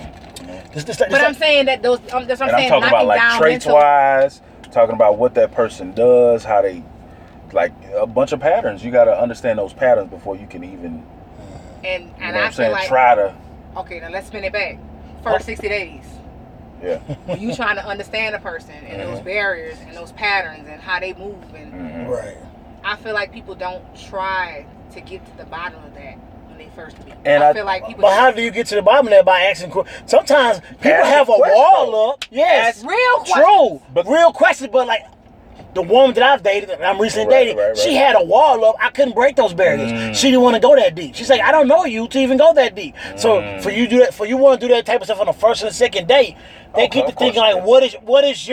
But I'm saying that those. That's what I'm saying. I'm talking about like traits wise, talking about what that person does, how they, like a bunch of patterns. You got to understand those patterns before you can even. And you know I what I'm feel saying, like try to. Okay, now let's spin it back. First 60 days. Yeah. When you trying to understand a person and those barriers and those patterns and how they move and Right. I feel like people don't try to get to the bottom of that when they first meet. And I feel like people. But how do you get to the bottom of that? By asking questions. Sometimes people have a wall up. Yes. Real questions. True. But real questions. But like the woman that I've dated, that I'm recently dating, she had a wall up. I couldn't break those barriers. She didn't want to go that deep. She's like, I don't know you to even go that deep. So for you do that, for you want to do that type of stuff on the first and the second date, they get to thinking like, what is your motive? What is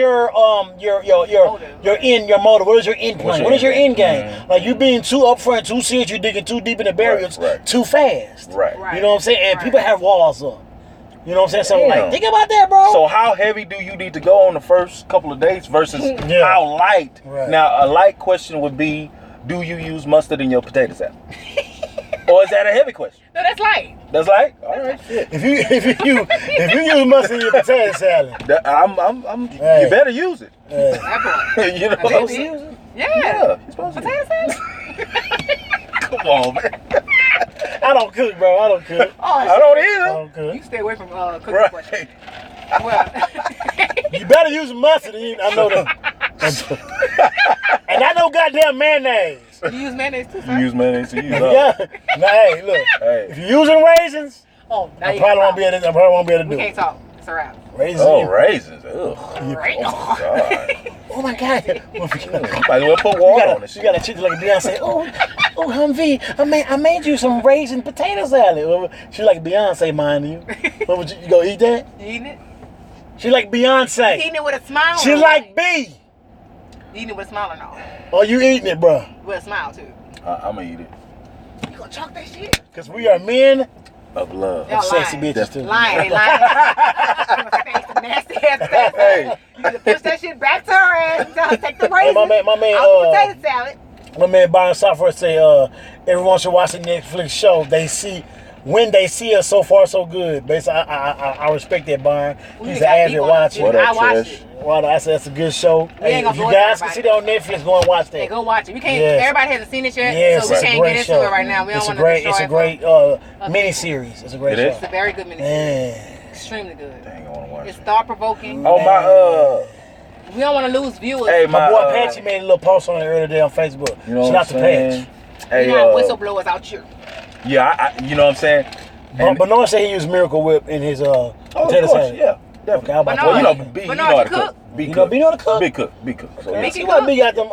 your end plan? What is your end game? Like you being too upfront, too serious, you digging too deep in the barriers too fast. Right. You know what I'm saying? And people have walls up. You know what I'm saying? So like, think about that, bro. So how heavy do you need to go on the first couple of dates versus how light? Right. Now a light question would be, do you use mustard in your potato salad? Or is that a heavy question? No, that's light. That's light. All right. Shit. If you use mustard in your potato salad, You better use it. That part. You know what I'm saying? Yeah. You're supposed to. Potato salad? Come on, man. I don't cook, bro. I don't cook. I don't either. I don't cook. You stay away from cooking Right. questions. Well, You better use mustard. I know that. And I know goddamn mayonnaise. you use mayonnaise too, sir? You use mayonnaise to use Yeah. Now, hey, look. Hey. If you're using raisins, Oh, now I you probably got won't be able to. I probably won't be able to We do can't it. talk. It's a wrap. Raisins. Oh, raisins. Ugh. Right. Oh, God. Oh my God. Might as well put water on this You shit. got a chick like Beyonce. Oh, Humvee, I made you some raisin potato salad. She like Beyonce, mind you. What would you go eat that? You eating it? She like Beyonce. Eating it with a smile. She or like not? B. Eating it with a smile or no? Oh, you eating it, bro? With a smile too. I'm going to eat it. You gonna chalk that shit? Because we are men Of love. Y'all sexy lying. bitches too. Lying, they lying. Nasty ass potato Hey. You need to push that shit back to her ass and tell her take the raisin my man, out the potato salad. My man Byron Software say, everyone should watch the Netflix show. When they see us, so far so good. Basically, I respect that, Byron. He's an avid watcher. What up, I watched Trish? it. Well, that's a good show. We ain't gonna If you force guys can everybody. see that on Netflix, go and watch that. Hey, go watch it. We can't. Yes. Everybody hasn't seen it yet, Yes, so we it's a can't great get into show. it right now. We don't It's a want to great, destroy mini series. It's a great It is? show. It's a very good miniseries. Man. Extremely good. Dang, I want to watch It's it. thought provoking. Oh, my, We don't want to lose viewers. Hey, My my boy Patchy made a little post on it earlier today on Facebook. you know Shout what out I'm to saying? Patch. Hey, you know whistleblowers out here. yeah, you know what I'm saying? And- Bernard said he used Miracle Whip in his Oh, potato of course, salad. yeah. Definitely. Okay, how about But Well, you no, know, B, you but know no, how you to cook. cook. B You cook. know how to cook? Big cook. Big cook. So, Okay. yeah. See what B got them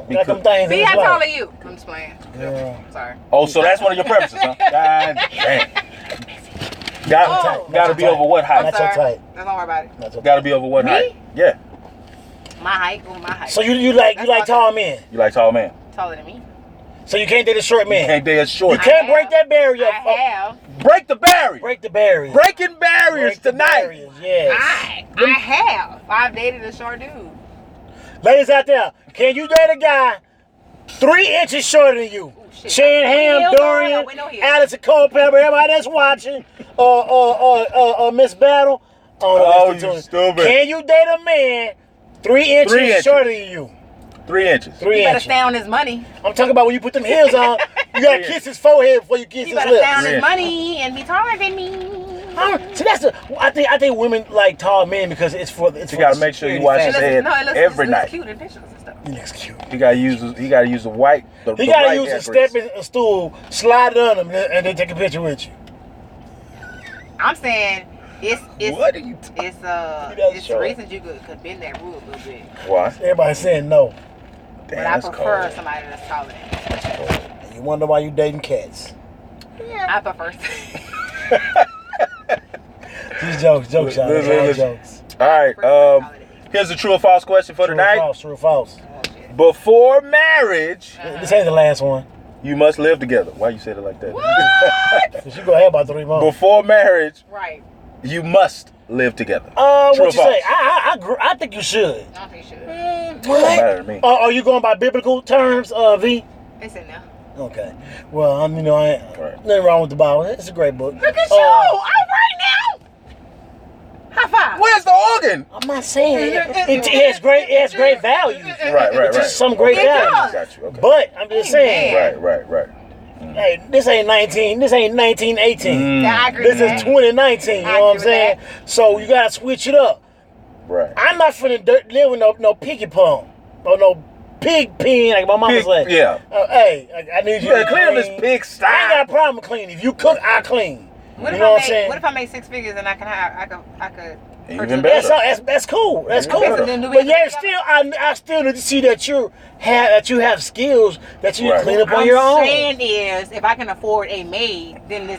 Be got them cook. things in B, his how life. tall are you? I'm just playing. Yeah. Sorry. Oh, so that's one of your preferences, huh? God damn. Gotta be over what height? Not so Sorry. tight. Don't worry about it. Not so tight. Gotta be over what Me? height? Yeah. My height. Oh, my height. So you like That's tall men. You like tall man? taller than me. So you can't date a short man. You can't date a short. You can't break that barrier. I have. Break the barrier. Break the barrier. Breaking barriers Break the tonight. barriers, yes. I have. I've dated a short dude. Ladies out there, can you date a guy 3 inches shorter than you? shit. Shane Ham, With no Dorian, heels. Allison Culpepper, everybody that's watching, Miss Battle. Oh, you stupid. Can you date a man 3 inches, 3 inches. shorter than you? 3 inches. 3 You better inches. stay on his money. I'm talking about when you put them heels on, you gotta kiss his forehead before you kiss You his better stay on lips. his money and be taller than me. See, that's I think women like tall men because it's for You gotta make sure you wash his head every night. Cute in pictures and stuff. He looks cute. He gotta use the white. He gotta use a stepping stool, slide it on him, and then take a picture with you. I'm saying What are you it's show it. reasons you could bend that rule a little bit. Why? Everybody's saying no. But Damn, I that's prefer cold. somebody that's taller than me. That's cold. And you wonder why you dating cats. I prefer. These jokes, jokes, y'all. Listen, All listen. jokes. All right. Here's the true or false question for True or tonight. false, true or false. Before marriage, This ain't the last one. you must live together. Why you said it like that? Cause you gonna have about 3 months. Before marriage, Right. you must live together. True What or you false? say? I think you should. I don't think you should. It don't matter to me. Are you going by biblical terms, V? They said no. Okay. Well, I ain't Right. nothing wrong with the Bible. It's a great book. Look at you! All right now. High five. Where's the organ? I'm not saying it has great value. Right. It's just some great It value. does. Got you. Okay. But I'm just saying, Right. hey, this ain't 1918. I agree This with is that. 2019. You I know what I'm agree with saying? So you gotta switch it up. Right. I'm not finna live with no piggy pump or no pig pen like my mama Pig- said. yeah. Hey, I need You you better to clean up this pig I ain't got style. a problem cleaning. If you cook, I clean. What You if know what I'm I saying? What if I make 6 figures and I could Even purchase a better. That's cool. That's Even cool. better. So then do we But yeah, live still, I still need to see that you have skills that you Right. can clean up on I'm your own. saying is, if I can afford a maid, then do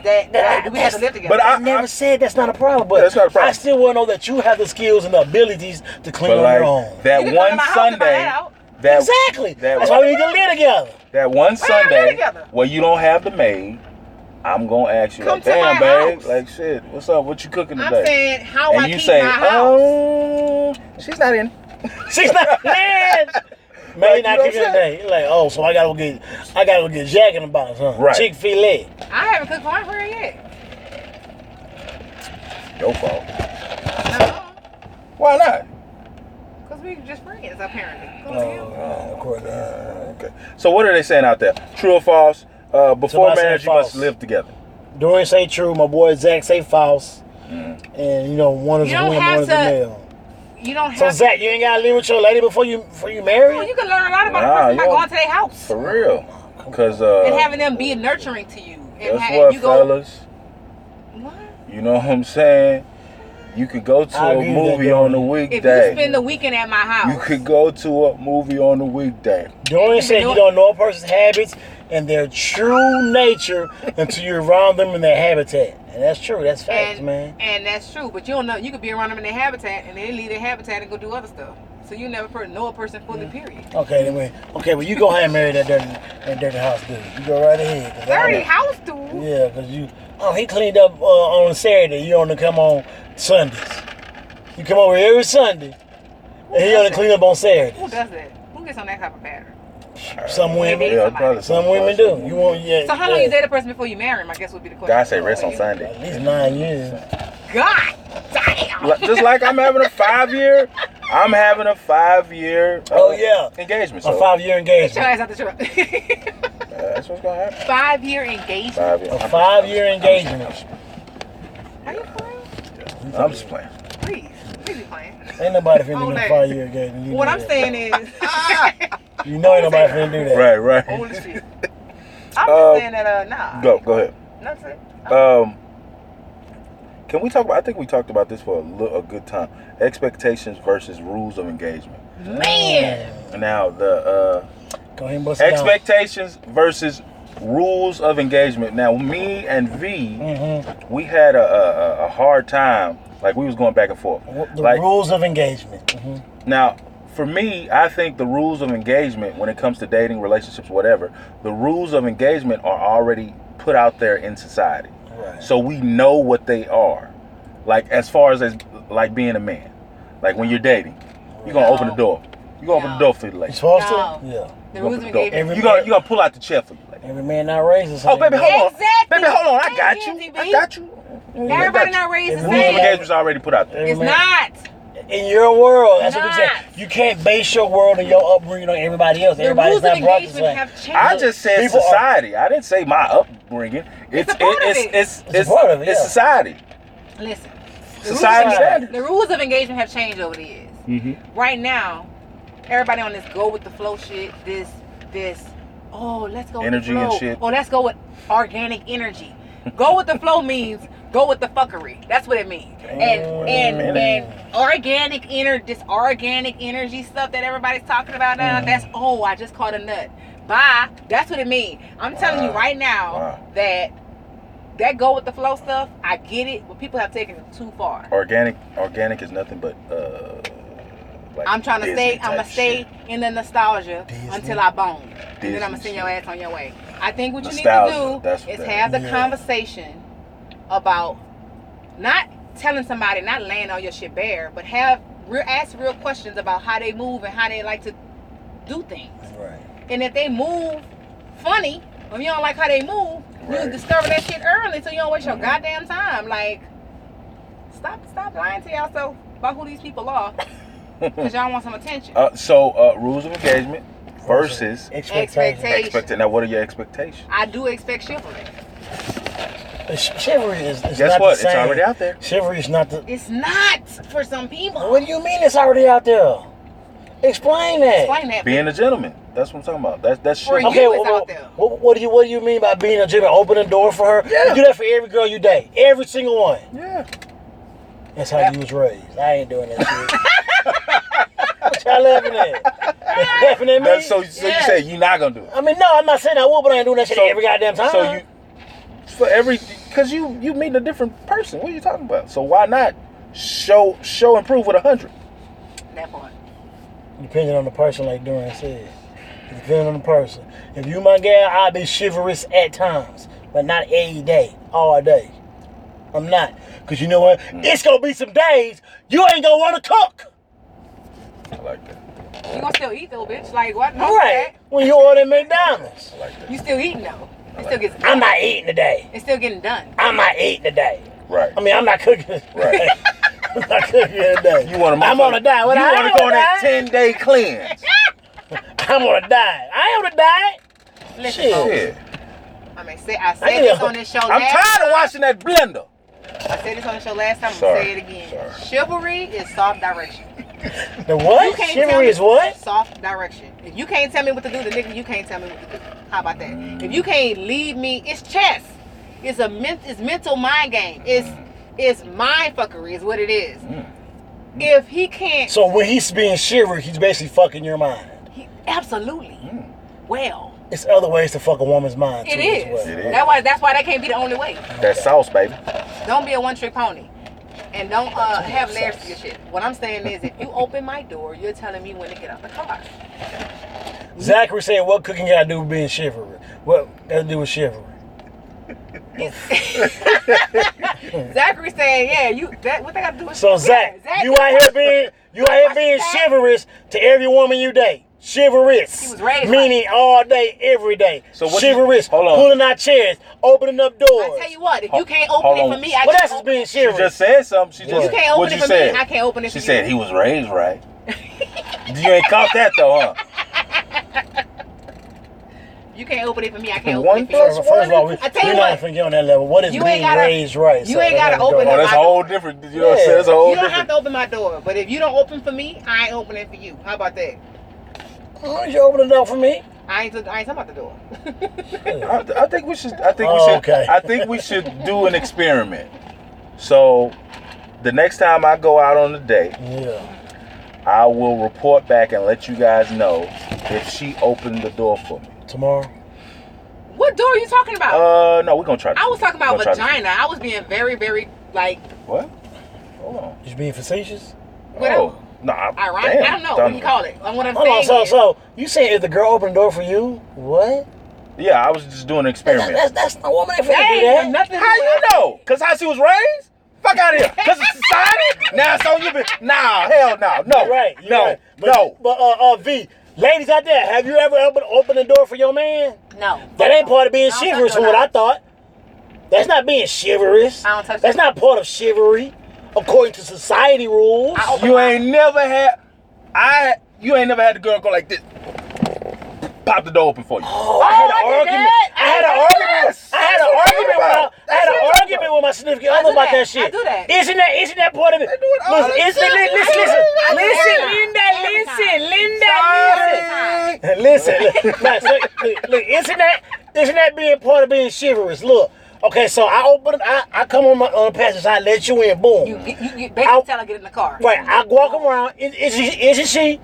we have to live together? But I never said that's not a problem, but That's not a problem. I still want to know that you have the skills and the abilities to clean But on like your own. that You can come one to my house and find Sunday, that out. Exactly. That's why we need to live together. that one live Sunday together. where you don't have the maid, I'm gonna ask you, Come like, to damn, my babe, house. like, shit, what's up? What you cooking I'm today? saying how I And you keep say, my house. she's not in. She's not in. Maybe Like, not you know keeping what I'm it day. You're like, oh, so I gotta go get Jack in the box, huh? Right. Chick-fil-A. I haven't cooked for my friend yet. Your fault. No, Why not? because we just friends apparently. Of course. Okay. So what are they saying out there? True or false? Before Somebody said marriage, you must false. live together. Dorian say true. My boy Zach say false. Mm. And one is You a don't woman, have one is a to- male. You don't So have. Zach, you ain't gotta live with your lady before you marry? You can learn a lot about Nah, a person by you going to their house For real. Because, and having them be nurturing to you. And guess what, you go. fellas? What? You know what I'm saying? You could go to I a agree with that, movie on a Dorian. If you weekday. spend the weekend at my house, You could go to a movie on a weekday. Dorian said you don't know a person's habits and their true nature until you're around them in their habitat. And that's true. That's facts, man. And that's true, but you don't know. You could be around them in their habitat, and they leave their habitat and go do other stuff. So you never know a person fully. Period. Okay, then well, you go ahead and marry that dirty house dude. You go right ahead. 'Cause I Dirty know- house, dude. Yeah, because he cleaned up on Saturday. You only come on Sundays. You come over every Sunday, and he only clean up on Saturdays. Who does that? Who gets on that type of pattern? Some women. Yeah, probably Some women do. You want So how long you date a person before you marry him? I guess would be the question. God say rest on Sunday. At least 9 years. God damn. Just like I'm having a 5-year, I'm having a 5-year Oh, yeah. engagement. A So 5-year Get your engagement. ass out the truck. that's what's gonna happen. 5-year engagement. 5 years. A 5-year engagement. Are you playing? I'm just playing. Please be playing. Ain't nobody finna do Old no ass. 5-year engagement. You What know I'm that. saying is, You know ain't nobody finna do that. Right. holy shit. I'm just saying that nah. Go ahead. That's it. Can we talk about? I think we talked about this for a good time. Expectations versus rules of engagement. Man. Now the Go ahead and bust it down. expectations versus rules of engagement. Now me and V, Mm-hmm. we had a hard time. Like we was going back and forth. The Like rules of engagement. Mm-hmm. now, for me, I think the rules of engagement when it comes to dating, relationships, whatever, the rules of engagement are already put out there in society. Right. So we know what they are. Like as far as like being a man. Like when you're dating, you're gonna open the door. You're gonna open the door for the You lady. supposed No. to? Yeah. The You're rules gonna of open the door. engagement. You're gonna pull out the chair for you. Like, Every man not raised. oh baby, hold on. Exactly. Baby, hold on. I got Thank you. you, I DB. got you. Everybody not raised the Every Rules of same. man- engagement's already put out there. Every It's man- not. In your world, that's what we say. Not. You can't base your world and your upbringing on everybody else. The Everybody's rules of not brought the engagement same. have changed. I just said People are- society. I didn't say my upbringing. It's a part of it. It's It's a part of it, It's yeah. society. Listen. Society rules- standards. The rules of engagement have changed over the years. Mm-hmm. Right now, everybody on this go with the flow shit. This. Oh, let's go Energy with the and flow. shit. Oh, let's go with organic energy. Go with the flow means go with the fuckery. That's what it means. And organic this organic energy stuff that everybody's talking about now. That's I just caught a nut. Bye. That's what it means. I'm telling you right now that go with the flow stuff. I get it, but people have taken it too far. Organic is nothing but like I'm trying to Disney I'm gonna stay shit. in the nostalgia until I bone, and then I'm gonna send your ass on your way. I think what you need to do is have the conversation about not telling somebody, not laying all your shit bare, but ask real questions about how they move and how they like to do things. Right. And if they move funny, or you don't like how they move, you discover that shit early so you don't waste your goddamn time. Like, stop lying to yourself about who these people are. Because y'all want some attention. So rules of engagement versus expectations. Now, what are your expectations? I do expect chivalry. Chivalry is Guess not what? the same. It's already out there. Chivalry is not the... It's not for some people. What do you mean it's already out there? Explain that. Explain that. Being a gentleman. That's what I'm talking about. That's For chivalry. you, Okay, it's out there. what do you mean by being a gentleman? Open the door for her? Yeah. You do that for every girl you date. Every single one. Yeah. That's how you was raised. I ain't doing that shit. What y'all laughing at? Laughing at me? So you say you're not gonna do it. I mean, no, I'm not saying I will, but I ain't doing that shit every goddamn time. So because you meet a different person. What are you talking about? So why not show and prove with 100? That part. Depending on the person, like Duran said. Depending on the person. If you my gal, I'll be chivalrous at times, but not every day, all day. I'm not. Because you know what? It's going to be some days you ain't going to want to cook. I like that. You gonna still eat though, bitch. Like what? No, Right. When you order McDonald's. I like that. You still eating though. It still gets done. I'm not eating today. It's still getting done. I'm not eating today. Right. I mean, I'm not cooking. Right. I'm not cooking today. You want to? I'm on a diet. What You I want ain't to go on on that a diet. 10-day cleanse? I'm on a diet. I ain't on a diet. Listen, Shit. folks. Shit. I said this on this show I'm last tired of watching that blender. I said this on the show last time. I'm Sorry. gonna say it again. Chivalry is soft direction. The what? You can't tell Chivalry me is what? Soft direction. If you can't tell me what to do, the nigga, you can't tell me what to do. How about that? If you can't lead me, it's chess. It's mental mind game. It's mind fuckery is what it is. If he can't, So when he's being chivalry, he's basically fucking your mind. absolutely. Well, It's other ways to fuck a woman's mind too. it is. As well. It is. That's why that can't be the only way. That sauce, baby. Don't be a one-trick pony. And don't have layers to your shit. What I'm saying is, if you open my door, you're telling me when to get out the car. Zachary said, "What cooking got to do with being chivalry? What got to do with chivalry?" Zachary saying, "Yeah, what they got to do with?" So Zach, you out here being chivalrous to every woman you date. Chivalrous. He was raised meaning all day, every day. So what chivalrous. hold on. Pulling out chairs, opening up doors. I tell you what, if you can't open Hold it on. for me, I What can't else is open being it. She chivalrous? just said something. You can't open What'd it you for say? me, I can't open it She for said you. he was raised right. You ain't caught that though, huh? You can't open it for me, I can't One open it for you. plus First of all, I tell you we're not what, finna get on that level. What is you ain't being gotta- raised right? you ain't gotta open Oh, up that's a my whole door. different. You know what I'm saying? That's a whole You don't different. have to open my door, but if you don't open for me, I ain't opening for you. How about that? Oh, you open the door for me? I ain't talking about the door. I think we should. Okay. I think we should do an experiment. So, the next time I go out on a date, Yeah. I will report back and let you guys know if she opened the door for me. Tomorrow. What door are you talking about? No, we're gonna try. I was talking about we're gonna try vagina. I was being very, very, like, What? Hold on. You being facetious? Whatever. No, ironic. damn, I don't know. What do you call it? What I'm Hold on. saying is, So you saying if the girl opened the door for you? What? Yeah, I was just doing an experiment. That's a woman ain't finna that do ain't that. have nothing to How do you with know? Cause how she was raised? Fuck out of here. Cause of society? Now it's on you. Nah, hell no. No. You're right. You're No. right. No. But V, ladies out there, have you ever opened the door for your man? No. That ain't part of being I don't chivalrous, touch from what no I thought. That's not being chivalrous. I don't touch That's that. not part of chivalry, according to society rules. I open You my- ain't never had. You ain't never had the girl go like this. Pop the door open for you. Oh, I had an argument. I had an argument with my significant other about that shit. I do that. Isn't that part of it? They do it all the time. Listen, Linda, listen. Now, so, look, isn't that being part of being chivalrous? Look, Okay, so I come on the passenger side, let you in, boom. You basically tell her to get in the car. Right, I walk around. Isn't she,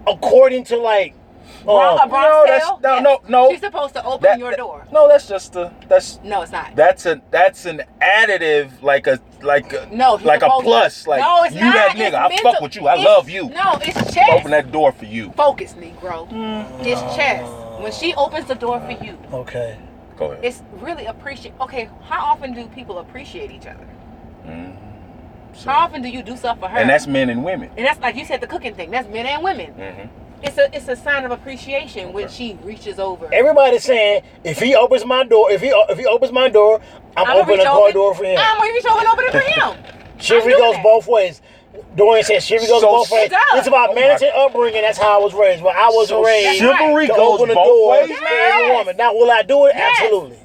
according to like, A Bronx tale? no. She's supposed to open your door. No, that's just that's. No, it's not. That's an additive, like a No, like a plus. Like, no, it's you not. that nigga, I fuck with you. I love you. No, it's chess. Open that door for you. Focus, Negro. It's chess. When she opens the door for you, okay. Go ahead. it's really appreciate. Okay, how often do people appreciate each other? So- How often do you do stuff for her? And that's men and women. And that's like you said, the cooking thing. That's men and women. It's a sign of appreciation when she reaches over. Everybody's saying if he opens my door, if he opens my door, I'm opening the car door for him. I'm gonna reach over and open it for him. Chivalry goes both ways. Dorian said chivalry goes both ways. it does. It's about managing upbringing. That's how I was raised. Well, I was raised chivalry to goes open the both door ways, for every woman. Now, will I do it? Yes. Absolutely.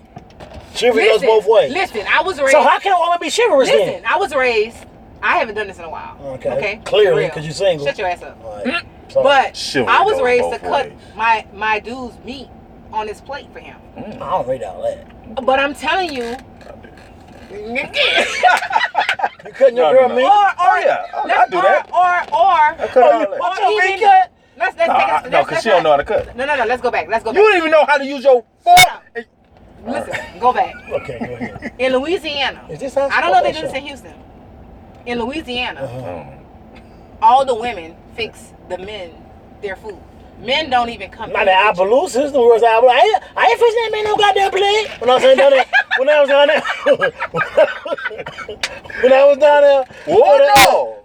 Chivalry goes both ways. Listen, I was raised. So how can a woman be chivalrous Listen, then? I was raised. I haven't done this in a while. Okay. Clearly, because you're single. Shut your ass up. All right. So, But Chivalry I was goes raised to both cut ways. my dude's meat on his plate for him. I don't read all that. But I'm telling you, You cutting your girl meat? I do that. Or I cut all that. What's your meat even- cut? let's take us. No, because she don't know how to cut. No. Let's go back. Let's go You back. don't even know how to use your fork. Listen, go back. Okay, go ahead. In Louisiana, Is this house? I don't know if they do this in Houston. In Louisiana, Oh. all the women fix the men their food. Men don't even come. Not the Appaloosas, the words I ain't fixing that man no goddamn plate. When I was down there, when I was down there, when I was down there,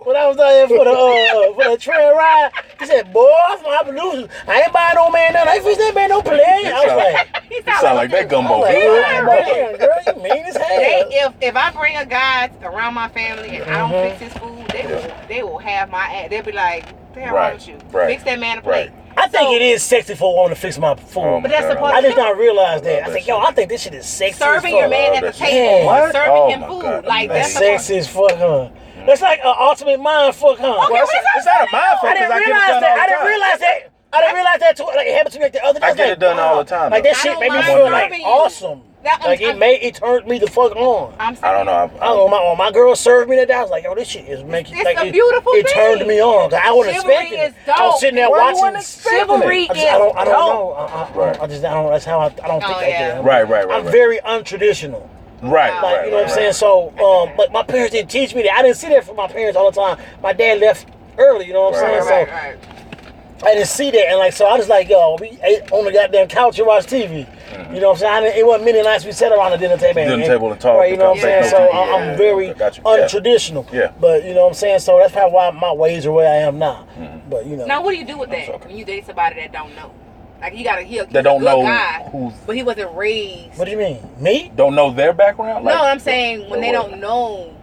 when I was down there for the trail ride, he said, "Boy, I'm from Appaloosas. I ain't buying no man nothing. I ain't fixing that man no plate." I was like, He Sound like that gumbo. I'm like, "Damn, girl, you mean as hell." If I bring a guy around my family and I don't fix his food, they will have my ass. They'll be like, "What the hell wrong with you? Fix that man a plate." I think it is sexy for a woman to fix my food. But that's the part. I just not realize that. I think, I think this shit is sexy. Serving as your fuck. man at the That's table, what? serving Oh him my food, God. like That's that's the part. sexy as fuck, huh? That's like an ultimate mind fuck, huh? Okay, Well, it's not a mind fuck I because didn't I get it realize done that. all the I didn't time. realize that. I didn't realize that too. Like it happened to me like the other day. I was get like, it done wow. all the time. Like that I shit don't made me mind feel like serving you. awesome. That- Like it turned me the fuck on. I'm saying, I don't know. I don't know. My girl served me that day. I was like, yo, this shit is making. It's like, a beautiful It turned thing. me on. 'Cause I wasn't Chivalry expecting is it. I was dope. sitting there Why you watching. wasn't expecting Chivalry it? I don't is know. Right. I don't. That's how I don't think like yeah. that. Right. I'm very untraditional. Right. Like, you know what I'm saying? So, but my parents didn't teach me that. I didn't see that from my parents all the time. My dad left early, you know what I'm saying? right. I didn't see that, and like, so I was like, yo, we ate on the goddamn couch and watched TV. You know what I'm saying? It wasn't many nights we sat around the dinner table. And talk. Right, you know what I'm saying? Yeah. So I'm very untraditional. Yeah. But you know what I'm saying? So that's probably why my ways are where I am now. But you know. Now, what do you do with that okay. when you date somebody that don't know? Like you got he's That don't a good know guy, who's. but he wasn't raised. What do you mean? Me? Don't know their background? No, Like, I'm saying when they what? don't know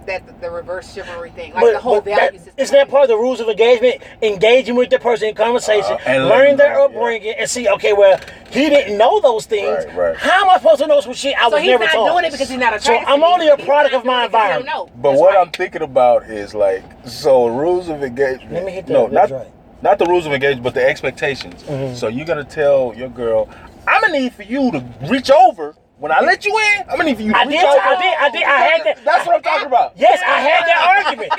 that the reverse chivalry thing, like the whole value system. Isn't that part of the rules of engagement? Engaging with the person in conversation, and learning their letting them know, upbringing, and see, okay, well, he didn't know those things. Right. How am I supposed to know some shit I So was he's never not taught? doing it because he's not So attracted. I'm to only you. a He's product not of my doing it 'cause he don't environment. know. But That's what right. I'm thinking about is like, so rules of engagement. Let me hit that. No, That's right. not the rules of engagement, but the expectations. So you're gonna tell your girl, I'm gonna need for you to reach over. When I let you in, I'm gonna need for you to reach over. I had that. That's what I'm talking about. Yes, I had that argument.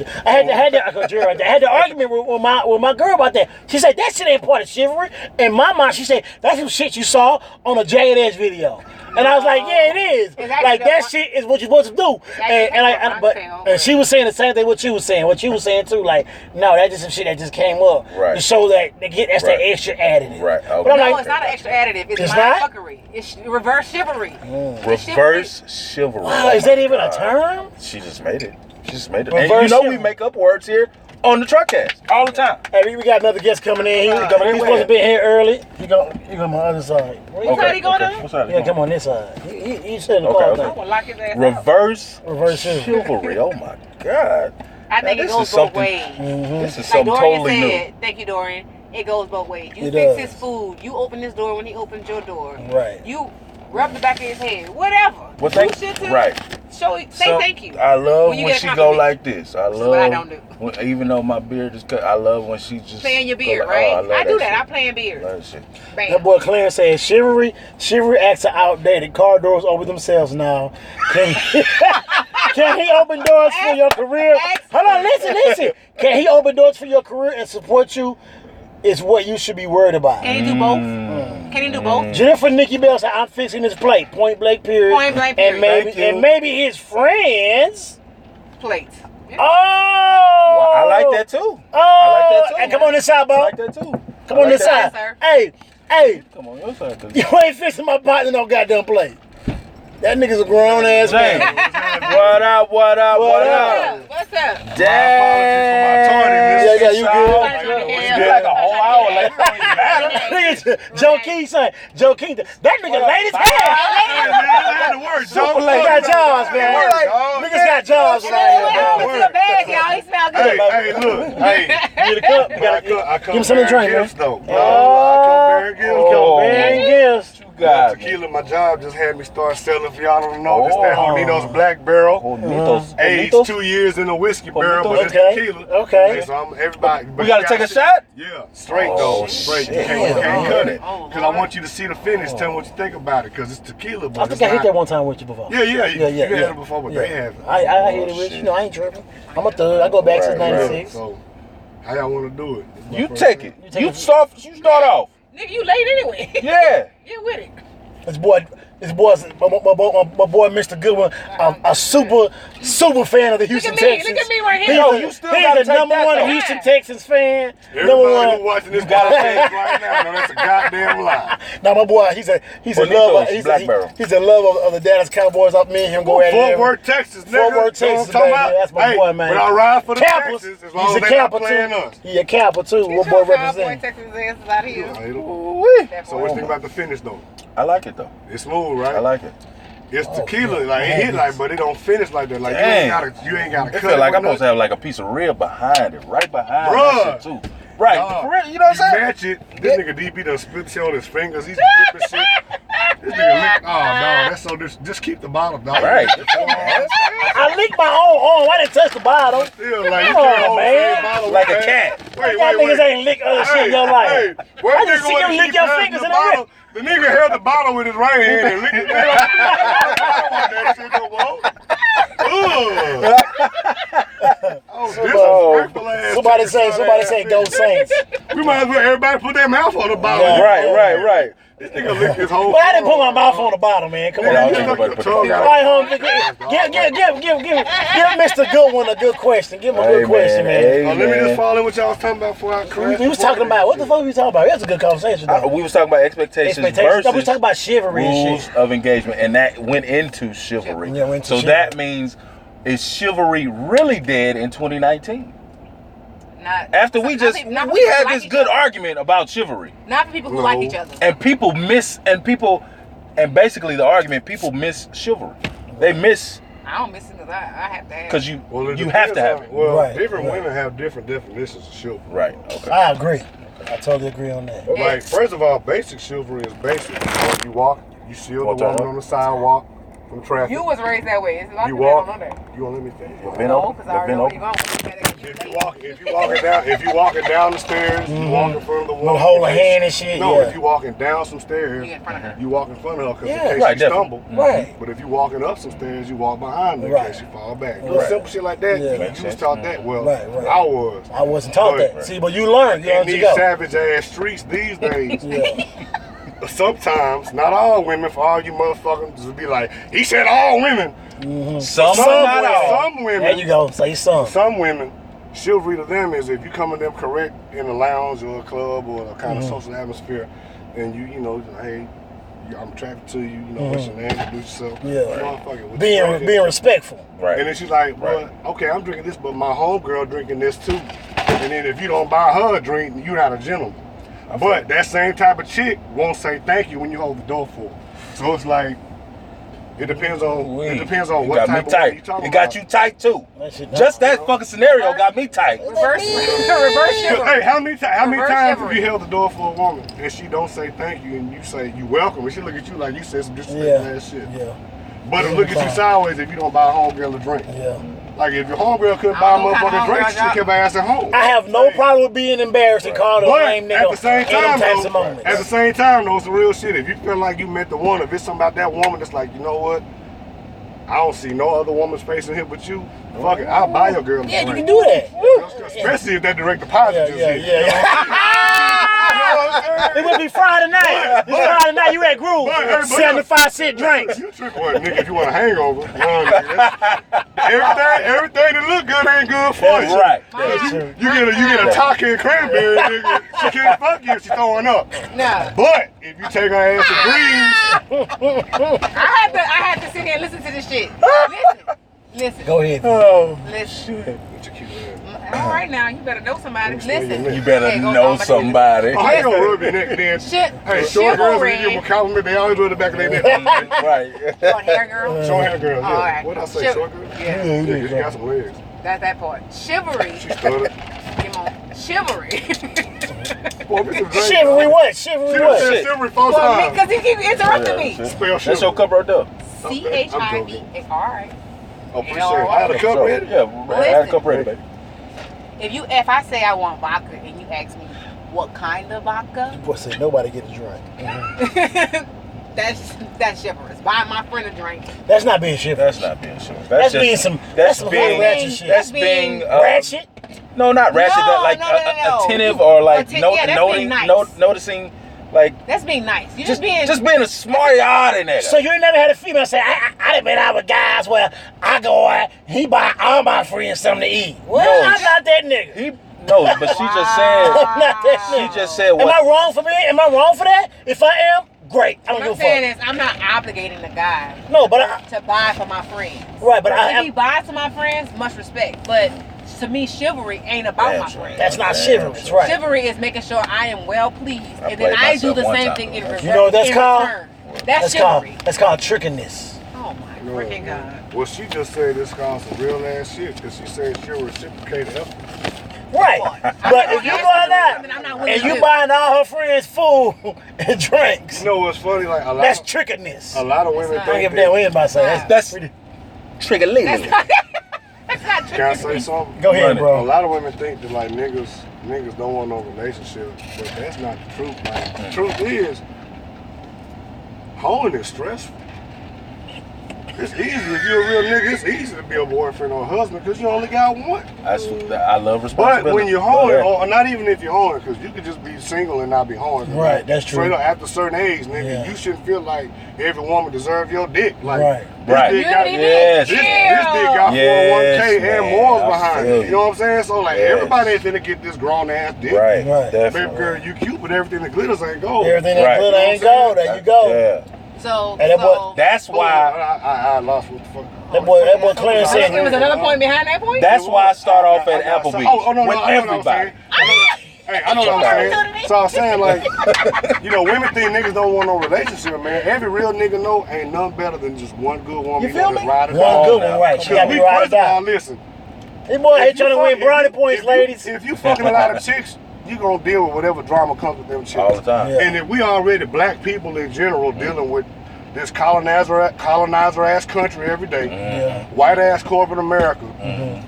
I had the argument with my girl about that. She said that shit ain't part of chivalry. In my mind, she said that's some shit you saw on a Jagged Edge video. And I was like, yeah, it is. Like that shit is what you're supposed to do. And she was saying the same thing what you was saying. What you was saying too. Like, no, that's just some shit that just came up to show that that's that extra additive. Right. Okay. But I'm No, like, it's not an extra additive. It's It's mind not? fuckery. It's reverse chivalry. Reverse chivalry. wow, is that even a term? She just made it. She just made it. Reverse And you know chivalry. we make up words here on the Truckcast all the time. Hey, we got another guest coming in. He's supposed to be here early. He go on my other side. Which side he going on? What side He gotta come on this side. He's sitting in the Okay, car. I'm gonna lock his ass up. Reverse chivalry. chivalry. Oh my God. I think Now, it this goes is both something- ways. This is Like something Dorian totally said, new. thank you, Dorian. It goes both ways. You It fix does. his food. You open his door when he opens your door. Right. You rub the back of his head. Whatever. Well, Do shit to right. say thank you. I love When you when get a she go compliment. like this. I love. what I don't do. Even though my beard is cut, I love when she just Play in your go beard, like, right? Oh, I love I do that. shit. I play in beard. Love that shit. Bam. That boy Clarence said, chivalry acts are outdated. Car doors open themselves now. Can he open doors for your career? Hold on, listen. Can he open doors for your career and support you? Is what you should be worried about. Can he do both? Can he do both? Jennifer Nikki Bell said, I'm fixing this plate. Point blank period. Point blank period. And maybe his friends. Plates. Yeah. Oh! I like that too. Oh! I like that too. Hey, come on this side, I bro. like that too. Come on this side. Yes, sir. Hey. Come on your side. Cause You ain't fixing my partner no goddamn plate. That nigga's a grown ass man. What up? What up? What's up? Damn. Yeah, you good? It's like a whole hour later. It don't even matter. Nigga, Joe King saying, that nigga late as hell. Niggas got jobs, man. Niggas got jobs around here, What bro. happened to the bag, y'all? He smell good. Hey, look. Hey, You need a cup? You gotta I come give him something to drink, man. gifts, though. Oh. I come bearing gifts. Oh. Man, gifts. God, Tequila, my job just had me start selling. For y'all don't know, this that Oh. Hornitos Black Barrel. Hornitos. Aged Hornitos? 2 years in a whiskey barrel, but it's Okay. tequila. Okay. So I'm everybody. We gotta take a shot? Yeah, straight Oh, though, straight. shit. You can't cut it. Oh, Because I want you to see the finish. Tell me what you think about it. Because it's tequila, but I it's think I hit not- that one time with you before. Yeah. You had it before, but they haven't. I hit it with you. You know, I ain't tripping. I'm a thug. I go back since Right, right. 96. So, how y'all want to do it? This is my You first take time. it. You start off. Nigga, you late anyway. Yeah. Get with it. This boy's my boy, Mr. Goodwin, a super fan of the Houston Look at me. Texans. Look at me right He's here. Yo, the, you still he's gotta the take number that, one though. Houston Texans fan. Number Everybody who one. watching this gotta podcast right now, know that's a goddamn lie. Now my boy, he's a Hornitos, love. Black Barrel. He's a love of the Dallas Cowboys. Up me and him go at it. Fort Worth, Texas, nigga. Fort Worth, You know what Texas, I'm talking baby. about? That's my boy, man. But I ride for the Kappas. Texans as long He's as a they not Kappa playing too. us. He a Kappa too. What boy represent? Texas asses out here. So what you think about the finish though? I like it though. It's smooth, right? I like it. It's tequila, like it hit like, but it don't finish like that. Like Dang. you ain't gotta It cut feel like it I'm supposed to have like a piece of rib behind it, right behind Bruh. that shit too. Right, Dog, for real, you know what I'm saying? match it. This nigga DB done split shit on his fingers. He's gripping shit. This nigga lick. Oh, dog, that's so. Just keep the bottle, dog. Right. I licked my own arm. I didn't touch the bottle. Still, like, you Come on, can't hold the man. same bottle Like a with cat. that. Y'all niggas ain't lick other shit in your life. Hey, where I nigga just see wanna you lick keep your passing fingers the in the bottle? The nigga held the bottle with his right hand and licked it. I don't want that shit no more. Ugh. Oh, disrespectful ass. Somebody chicken say, ass go nigga. Saints. We might as well everybody put their mouth on the bottle. Yeah. Right. This nigga licked his whole. But I didn't put my mouth on the bottle, man. Come on. Yeah, I Give don't think nobody put All the bottle. right, home. Give Mr. Goodwin a good question. Give him a good question, man. Hey, Let me man. just follow what y'all was talking about before I correct. We was talking about, what the fuck were we talking about? That's a good conversation, though. We was talking about expectations No, we was versus talking about chivalry and rules shit. of engagement, and that went into chivalry. Yeah, went to so chivalry. that means, is chivalry really dead in 2019? Not After not we for just people we had like this each good other. argument about chivalry, Not for people who No. like each other. and people basically the argument, people miss chivalry. They miss I don't miss it because I have to have. because you Well, it you have to depends have it. on- Well, Right, different right. women have different definitions of chivalry. Right. Okay. I agree. I totally agree on that. Like, first of all, basic chivalry is basic. When you walk, you shield Walk the woman down. on the sidewalk from traffic. You was raised that way. It's a lot of You people that walk. don't know that. You won't let me finish. Been No, open. because I already Been know where open. you're going. If you walking down the stairs, you walk in front of the woman. Wanna hold a hand and shit, No, yeah. if you walking down some stairs, You in front of her. you walk in front of her because Yeah. in case Right, she definitely. stumble. Right. But if you walking up some stairs, you walk behind her in Right. case she fall back. Right. Little simple shit like that. Yeah. You Makes was sense. taught that. Well, Right. I was. I wasn't taught Right. that. See, but you learn. You know In what you these go. savage ass streets these days, Yeah. sometimes, not all women, for all you motherfuckers to be like, he said all women. Some, Some not women, all. some women, There you go. Say something. some women, chivalry to them is if you come in them correct in a lounge or a club or a kind of social atmosphere, and you know, hey, I'm attracted to you, you know, what's your name, introduce yourself. Yeah. You know, fuck it, what you drinking? Being respectful. Right. And then she's like, well, Right. okay, I'm drinking this, but my homegirl drinking this too. And then if you don't buy her a drink, you're not a gentleman. But that same type of chick won't say thank you when you hold the door for her. So it's like, it depends on You what got type me of woman tight. you talking It got about. you tight too. That shit Just that fucking scenario got me tight. Reverse chivalry. Hey, how many times Reverse have chivalry. you held the door for a woman and she don't say thank you and you say you welcome and she look at you like you said some disrespectful Yeah. ass shit? Yeah. But it'll look at you sideways if you don't buy a homegirl a drink. Yeah. Like if your homegirl couldn't buy a motherfucking drink, she kept her ass at home. I have no problem with being embarrassed and called a But lame nigga at the same in them time, types of though, moments. at the same time, though, it's some real shit. If you feel like you met the one, if it's something about that woman that's like, you know what, I don't see no other woman's face in here but you. Fuck it, I'll buy your girl a Yeah, drink. you can do that. Especially if that direct deposit just hit. Yeah. It would be Friday night. It's Friday night. You at Groove. 75-cent drinks. You trick boy, nigga, if you want a hangover. Everything that look good ain't good for you. Right. You get a taco and cranberry, nigga. She can't fuck you if she throwing up. No. But if you take her ass to Breeze, I had to sit here and listen to this shit. Listen. Go ahead. Oh, Listen. shit. All right now, you better know somebody. Listen. you better Hey, go know on, my somebody. Oh, how you gonna rub your neck then? Shit. Hey, short girls, when you Chivalry. give them a compliment, they always rub the back of their neck. Right. Short hair girl. Short hair girls, yeah. All right. What did I say, short girls? Yeah. Yeah, she got some legs. That's that part. Chivalry. She stuttered. Come on. Chivalry. Boy, get some drink. Chivalry what? Chivalry She what? said chivalry 4 Well, times. because he keep interrupting me. Spell That's your chivalry. cup right there. CHIV. All right. Oh, appreciate it. I had a cup So, ready. Yeah, I had a cup ready, baby. If I say I want vodka and you ask me what kind of vodka, Boy said nobody get a drink. that's chivalrous. Buy my friend a drink. That's not being chivalrous. That's not being sure. That's being some. That's some being ratchet shit. That's being ratchet. No, not ratchet. No, Like no. attentive or like Yeah, that's being nice. noticing. Like That's being nice. You just being being a smarty odd in there. So you ain't never had a female say, I done been out with guys where I go out, he buy all my friends something to eat. Well, No, I'm not that nigga. He no, but she just said. I'm not that She nigga. just said Am I what? wrong for me? Am I wrong for that? If I am, great. I don't What give I'm a saying fuck. is I'm not obligating the guy No, but I, to buy for my friends. right, but If he I buys for my friends, much respect. But to me, chivalry ain't about Damn my sure. friends. that's not Damn chivalrous, sure. right? Chivalry is making sure I am well pleased, I and then played I do myself the one same time. thing in return. You know what that's called? That's chivalry. That's called trickiness. Oh my No, freaking no. god! Well, she just said this called some real ass shit because she said she'll reciprocate effort. Right. But if you going out Something I'm not willing and to you do. buying all her friends food and drinks, You know what's funny? Like a lot, that's of, trickiness. a lot of women That's I don't think give a damn what anybody say. Wow. That's That's trigger That's lady. not, that's not Can I trickery. say something? Go ahead, Run it. A bro. lot of women think that like niggas don't want no relationship, but that's not the truth. Like the truth is, hoeing is stressful. It's easy if you're a real nigga. It's easy to be a boyfriend or a husband because you only got one. I love responsibility. But when you're hoeing, or not even if you're hoeing, because you could just be single and not be hoeing. Right, Like, that's true. Straight up, after a certain age, nigga, Yeah. you shouldn't feel like every woman deserves your dick. Like, Right. this Right. dick got, Really? Yes. this dick got Yes, 401k man. and morals I behind feel it. You know what I'm saying? So, like, Yes. everybody ain't finna get this grown ass dick. Right. Right. Baby Definitely. girl, you cute, but everything that glitters ain't gold. Everything that Right. glitter ain't gold. There you go. Yeah. So, And that boy- so That's Oh, why. I lost what the fuck. That boy Clarence it said. was another point behind that point. That's why I start off at Applebee's Oh, no, with I know what I'm everybody. saying. Hey, I know what I'm saying. So I'm saying, like, you know, women think niggas don't want no relationship, man. Every real nigga know ain't nothing better than just one good woman. You feel just me? ride it One out. good one, right. She got Because me we, right first of all, down. listen. This boy if ain't trying to you win fuck- brownie if you- points, if you- ladies. If you fucking a lot of chicks, you gonna deal with whatever drama comes with them chicks. All the time. Yeah. And if we already black people in general dealing with this colonizer ass country every day, Yeah. white ass corporate America,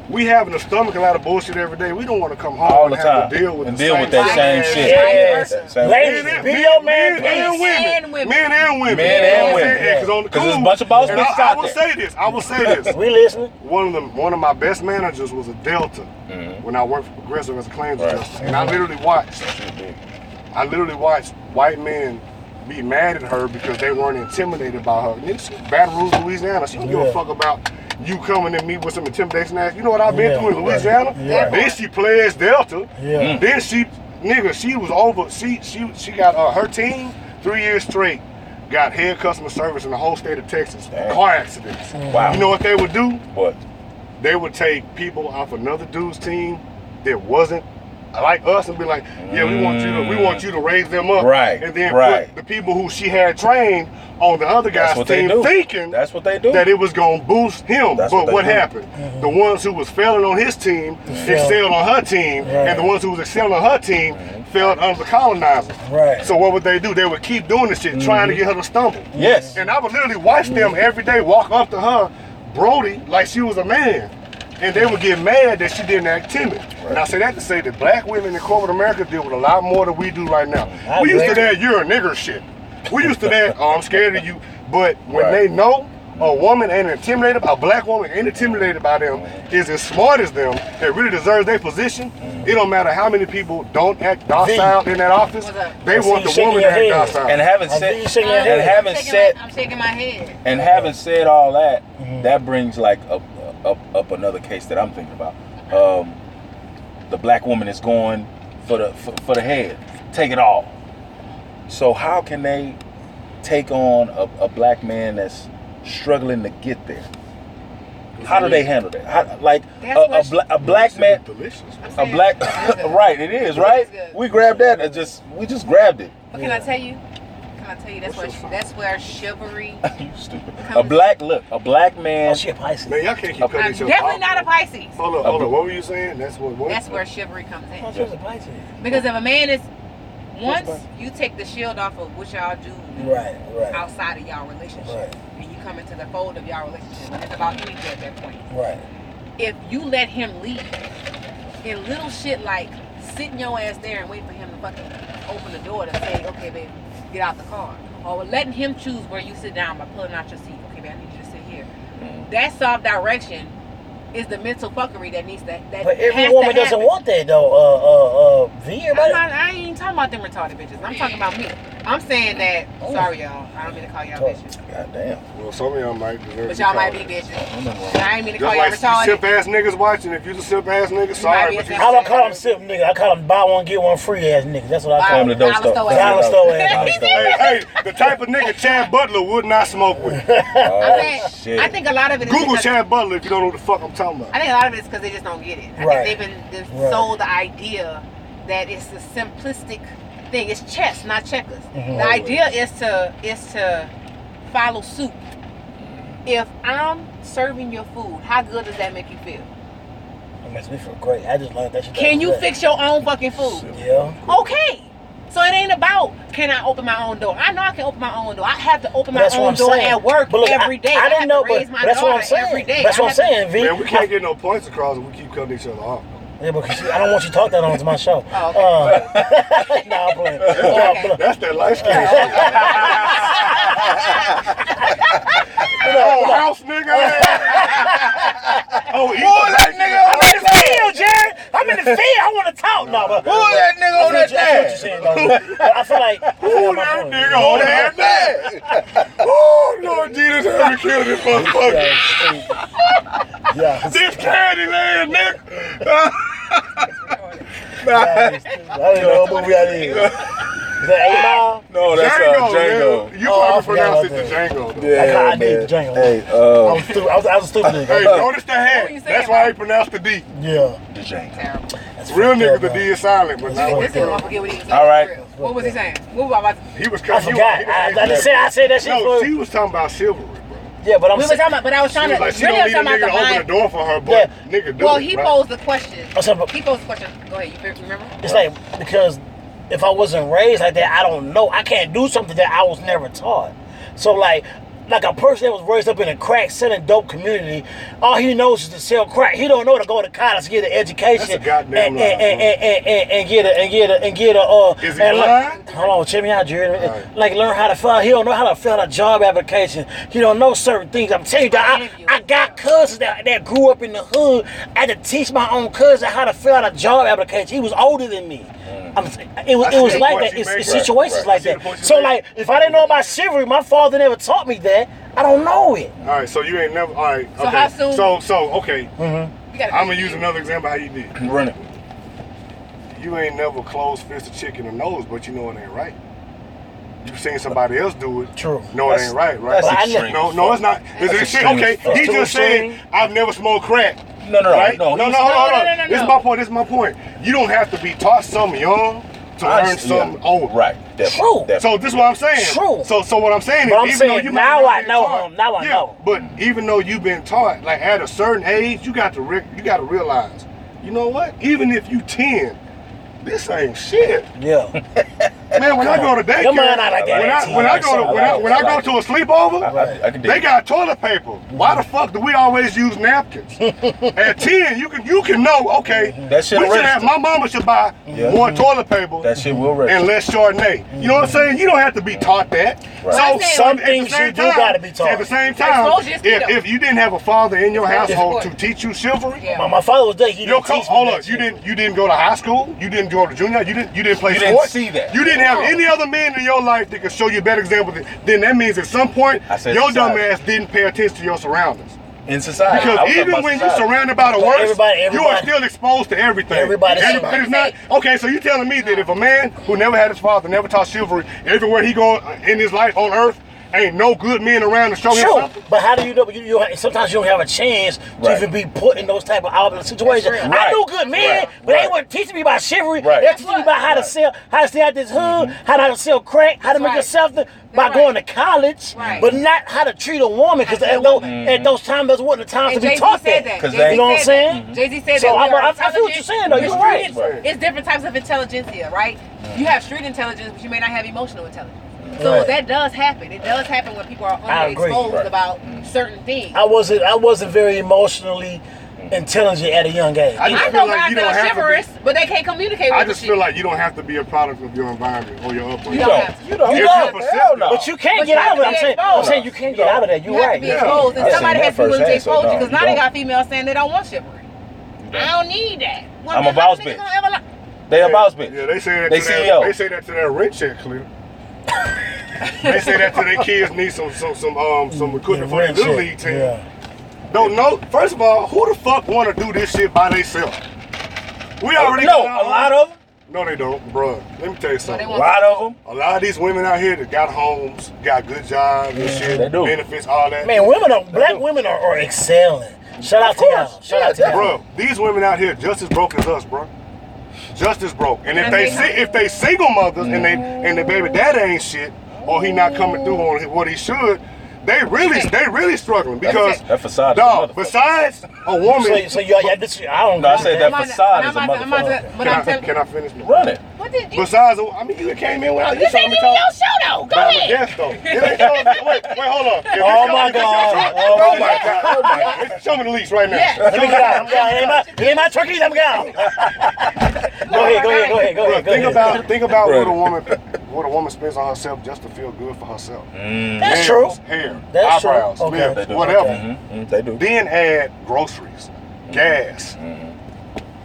we having to stomach a lot of bullshit every day. We don't want to come home All and the have time. to deal with And the deal same with that shit. same shit. Yes. Same- Ladies, be your man, men please. and women. Men and women. Men and women. Because on the Because there's a cool, bunch of boss and bitches I out will there. say this. I will say this. We listening? One of my best managers was a Delta when I worked for Progressive as a claims Right. adjuster, and I literally watched white men be mad at her because they weren't intimidated by her. Nigga, she Baton Rouge, Louisiana. She don't give Yeah. a fuck about you coming at me with some intimidation ass. You know what I've been Yeah. through in Louisiana? Yeah. Then she pledged Delta. Yeah. Then she was over. She got her team 3 years straight. Got head customer service in the whole state of Texas for Damn. car accidents. Wow. You know what they would do? What? They would take people off another dude's team that wasn't like us and be like, yeah, we want you to raise them up. Right, And then right. put the people who she had trained on the other That's guy's what they team do. thinking That's what they do. that it was gonna boost him. That's But what what they do. happened? The ones who was failing on his team excelled on her team, Right. and the ones who was excelling on her team fell under the colonizer. Right. So what would they do? They would keep doing this shit, trying to get her to stumble. Yes. And I would literally watch them every day walk up to her, Brody, like she was a man. And they would get mad that she didn't act timid. And I say that to say that black women in corporate America deal with a lot more than we do right now. We used to that, you're a nigger shit. We used to that, oh, I'm scared of you. But when they know a woman ain't intimidated, a black woman ain't intimidated by them, is as smart as them, that really deserves their position, it don't matter how many people don't act docile in that office, they want the woman to act docile. And having said, I'm shaking my head. And having said all that, that brings like up another case that I'm thinking about. The black woman is going for the head, take it all. So how can they take on a black man that's struggling to get there? How do they handle that? How, like a black man, a black right? It is right. We grabbed that. We just grabbed it. But can I tell you? That's where chivalry. You stupid. A black man. Oh, she a Pisces. Man, y'all can't keep cutting I'm each other definitely off. not a Pisces. Hold up. What were you saying? That's where chivalry comes in. Oh, she was a Pisces. Because if a man is, once you take the shield off of what y'all do right. outside of y'all relationship, and you come into the fold of y'all relationship, and it's about anything at that point. Right. If you let him lead in little shit like sitting your ass there and wait for him to fucking open the door to say, okay, babe, get out the car. Or letting him choose where you sit down by pulling out your seat. Okay, babe, I need you to sit here. That self-direction is the mental fuckery that needs that but every woman doesn't want that though. V, I ain't talking about them retarded bitches. I'm talking about me. I'm saying that. Sorry, y'all. I don't mean to call y'all bitches. God damn. Well, some of y'all might deserve. But y'all might be bitches. I ain't mean to call y'all retarded. Simp ass niggas watching. If you's a simp ass nigga, sorry. But I don't call them simp niggas. I call them buy one get one free ass niggas. That's what I call them. The dope store. Dollar store ass. Hey, the type of nigga Chad Butler would not smoke with. I think a lot of it is Google Chad Butler if you don't know what the fuck I'm talking about. I think a lot of it is because they just don't get it. I think they've been sold the idea that it's a simplistic thing. It's chess, not checkers. The idea is to follow suit. If I'm serving your food, how good does that make you feel? It makes me feel great. I just learned that shit. Can you fix your own fucking food? Yeah. Okay. So it ain't about can I open my own door. I know I can open my own door. I have to open my own door at work every day. I didn't know, but that's what I'm saying. Every day. That's what I'm saying, V. Man, we can't get no points across if we keep cutting each other off. Yeah, because I don't want you to talk that on to my show. Oh, okay. Nah, I'm playing. That's that light skin shit. House nigga. That nigga on I'm in the field, Jared. I'm in the field. I want to talk. No, but who is that nigga on that thing? I feel like Who that nigga on that thing? Oh, Lord Jesus, help me kill this motherfucker. Yeah. This Candyland, nigga. I don't know what movie that is. Is that 8 Mile? No, that's Django. You probably pronounced it the Django. Yeah, I did the Django. Hey, I was a stupid nigga. Hey, notice the hat. That's why he pronounced the D. Yeah. the Django. Terrible. Real niggas, the D is silent, but not This is one forget what he said. All right. What was he saying? What was I about to He was I cutting you forgot. off. I said that shit No, for... she was talking about chivalry, bro. Yeah, but I'm we were talking about, but I was trying She was to like, she really don't need a talking nigga about to the open the mind. door for her, but nigga do Well, it, he right? posed the question. Oh, He posed the question. Go ahead, you remember? It's like, because if I wasn't raised like that, I don't know. I can't do something that I was never taught. So like a person that was raised up in a crack selling dope community, all he knows is to sell crack. He don't know to go to college, get an education, That's a goddamn lie, and get a Is he lying? hold on, check me out, Jerry. Right. Like learn how to fill. He don't know how to fill out a job application. He don't know certain things. I'm telling you that I got cousins that grew up in the hood. I had to teach my own cousin how to fill out a job application. He was older than me. It was like that. It's situations like that. So like, if I didn't know about chivalry, my father never taught me that. I don't know it. All right, so you ain't never. All right, okay. So how soon? So okay. I'm I'm gonna use another example how you did. Run it. You ain't never closed fist a chick in the nose, but you know it ain't right. You seen somebody else do it. True. No, it ain't right, right? That's extreme. No, it's not. Is it extreme? Okay, he's just saying I've never smoked crack. No, Right? no. Hold on. This is my point. This is my point. You don't have to be taught something young to learn something old. Right. True. So this is what I'm saying. True. So what I'm saying is, But I'm even saying though you now might I not know been taught, him. Now I know. But even though you've been taught, like at a certain age, you got to realize, you know what? Even if you 10, this ain't shit. Yeah. Man, when I go to daycare, Your mind not like that. when I go to a sleepover, I can dig they it. got toilet paper. Why the fuck do we always use napkins? At 10, you can know, okay, That shit we should have, register. my mama should buy more toilet paper That shit will register. and less Chardonnay. You know what I'm saying? You don't have to be taught that. Right. So Some at the things same you do time- gotta be taught. At the same time, Exposure is key, though. if you didn't have a father in your household to important. teach you chivalry, Yeah. My father was there. He Yo, didn't teach me hold that up. shit. You didn't go to high school. You didn't go to junior. You didn't play You didn't sports. see that. You didn't have any other men in your life that could show you a better example. Then that means at some point I said your society. dumb ass didn't pay attention to your surroundings. In society. I Because was talking even about when you're society. surrounded by the But worst, you are everybody- still exposed to everything. Everybody's Everybody's not. Okay, so you telling me that if a man who never had his father, never taught chivalry, everywhere he go in his life on earth, ain't no good men around to show him Sure, something? but how do you know? Sometimes you don't have a chance to Right. even be put in those type of outlet situations. That's I right. knew good men, Right. but Right. they weren't teaching me about chivalry. Right. They're teaching me about how to sell, how to stay out this hood, how to sell crack, how to That's make right. yourself by That's going to right. college, Right. but not how to treat a woman. Because at those times, those weren't the times And to be Jay-Z taught said that. 'Cause Jay-Z they- You know what I'm said saying? that. Jay-Z said So that. we are I feel what you're intelligent. saying, though. We're You're right. street- Right. It's different types of intelligentsia, right? You have street intelligence, but you may not have emotional intelligence. So Right. that does happen. It does happen when people are I agree. underexposed Right. about certain things. I wasn't very emotionally intelligent at a young age. I just I feel know like guys you that don't are have to be- chivalrous, but they can't communicate with I the just shit. feel like you don't have to be a product of your environment or your upbringing. You You don't don't. have to. You don't. If You you're don't. perceptive- Hell no. But you can't But get you out of it. have I'm to saying, be I'm saying exposed. you can't get out of that. You're You have right. to be Yeah. exposed. And I somebody seen has that to be willing to firsthand, so expose you no, because you now they don't. got females saying they don't want chivalry. I don't need that. Well, I'm a then how boss the nigga bitch. gonna ever li- They a boss bitch. Yeah, they say that They to CEO. They say that to their rent check clear. They say that to their kids need some equipment for their little league team. Yeah. Don't know. First of all, who the fuck want to do this shit by themselves? We already No, got a lot of them. No, they don't, bruh. Let me tell you something. A lot of them. A lot of these women out here that got homes, got good jobs and shit, they do. benefits, all that. Man, black women are excelling. Shout out to y'all. Shout out to y'all. Bro, these women out here just as broke as us, bro. Just as broke. And Can I say if they single mothers and their baby daddy ain't shit, or he not coming through on what he should, they really struggling because That facade is a dog. motherfucker. Besides a woman, So you, I don't No, I know. said that I'm on- facade is a I'm on- I'm on- motherfucker. But I'm telling can I finish? Run it. what did you? Besides, I mean, you came in without you This saw ain't me even talk. your show though. Go But I'm a ahead. guest though. It ain't your- wait, hold on. If it's Oh your- my if it's your God. truck, Oh go my ahead. God. Oh my God. Show me the lease right now. Yeah. Let me get out. I'm gone. It ain't my turkeys. I'm gone. Go ahead. Think about Right. what a woman spends on herself just to feel good for herself. That's true. Nails, hair, That's true. eyebrows, Okay. lips, They do. whatever. They do. Then add groceries, gas,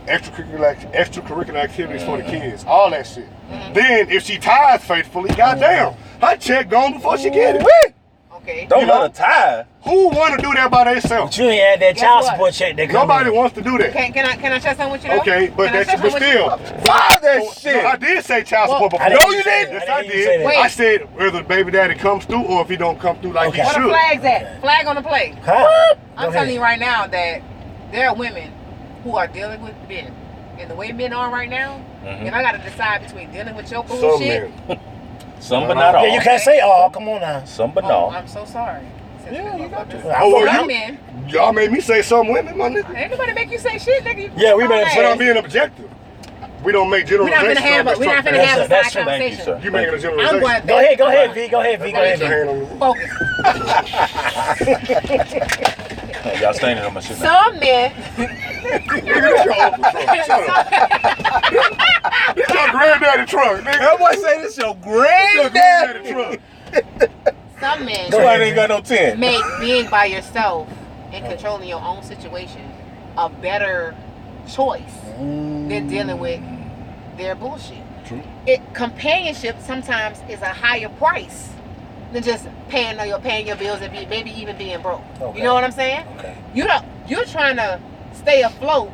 extracurricular activities for the kids, all that shit. Then if she tithes faithfully, goddamn, her check gone before she get it. Okay. Don't You let know? her tie. Who want to do that by themselves? But you ain't had that Guess child what? support check that come Nobody in. wants to do that. Can I share something with you? Though? Okay, but Can I that's share but something with still. you? Fire that No, shit. I did say child Well, support before. I didn't No, you say that. didn't. Yes, I I didn't say did. that. Wait. I said whether the baby daddy comes through or if he don't come through like Okay. Where he the should. flags at? Flag on the plate. Huh? I'm Go telling you ahead. right now that there are women who are dealing with men. And the way men are right now, if I got to decide between dealing with your Some bullshit. men. Some but not all. Yeah, you can't say all. Come on now. Some but Oh, no. I'm so sorry. Yeah, you got to. Oh, well, Some you- men. Y'all made me say some women, my nigga. Ain't nobody make you say shit, nigga. You Yeah, we all made that. But I'm being objective. We don't make We're not generalizations. gonna have a, we're not gonna That's have a true, that's side true. Thank you, conversation. sir. You making a I'm generalization. going. Go ahead, V. Go ahead, V. Put your hand on the Focus. Y'all standing on my shit now. Some men. Nigga, this your uncle truck. Shut up. This your granddaddy truck, nigga. That boy say this your This your granddaddy. granddaddy truck. Some men Go Somebody ain't got no 10. make being by yourself and controlling your own situation a better choice than dealing with their bullshit. True. Companionship sometimes is a higher price than just paying your bills and maybe even being broke. Okay. You know what I'm saying? Okay. You're trying to stay afloat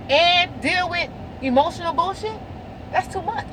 and deal with emotional bullshit. That's too much.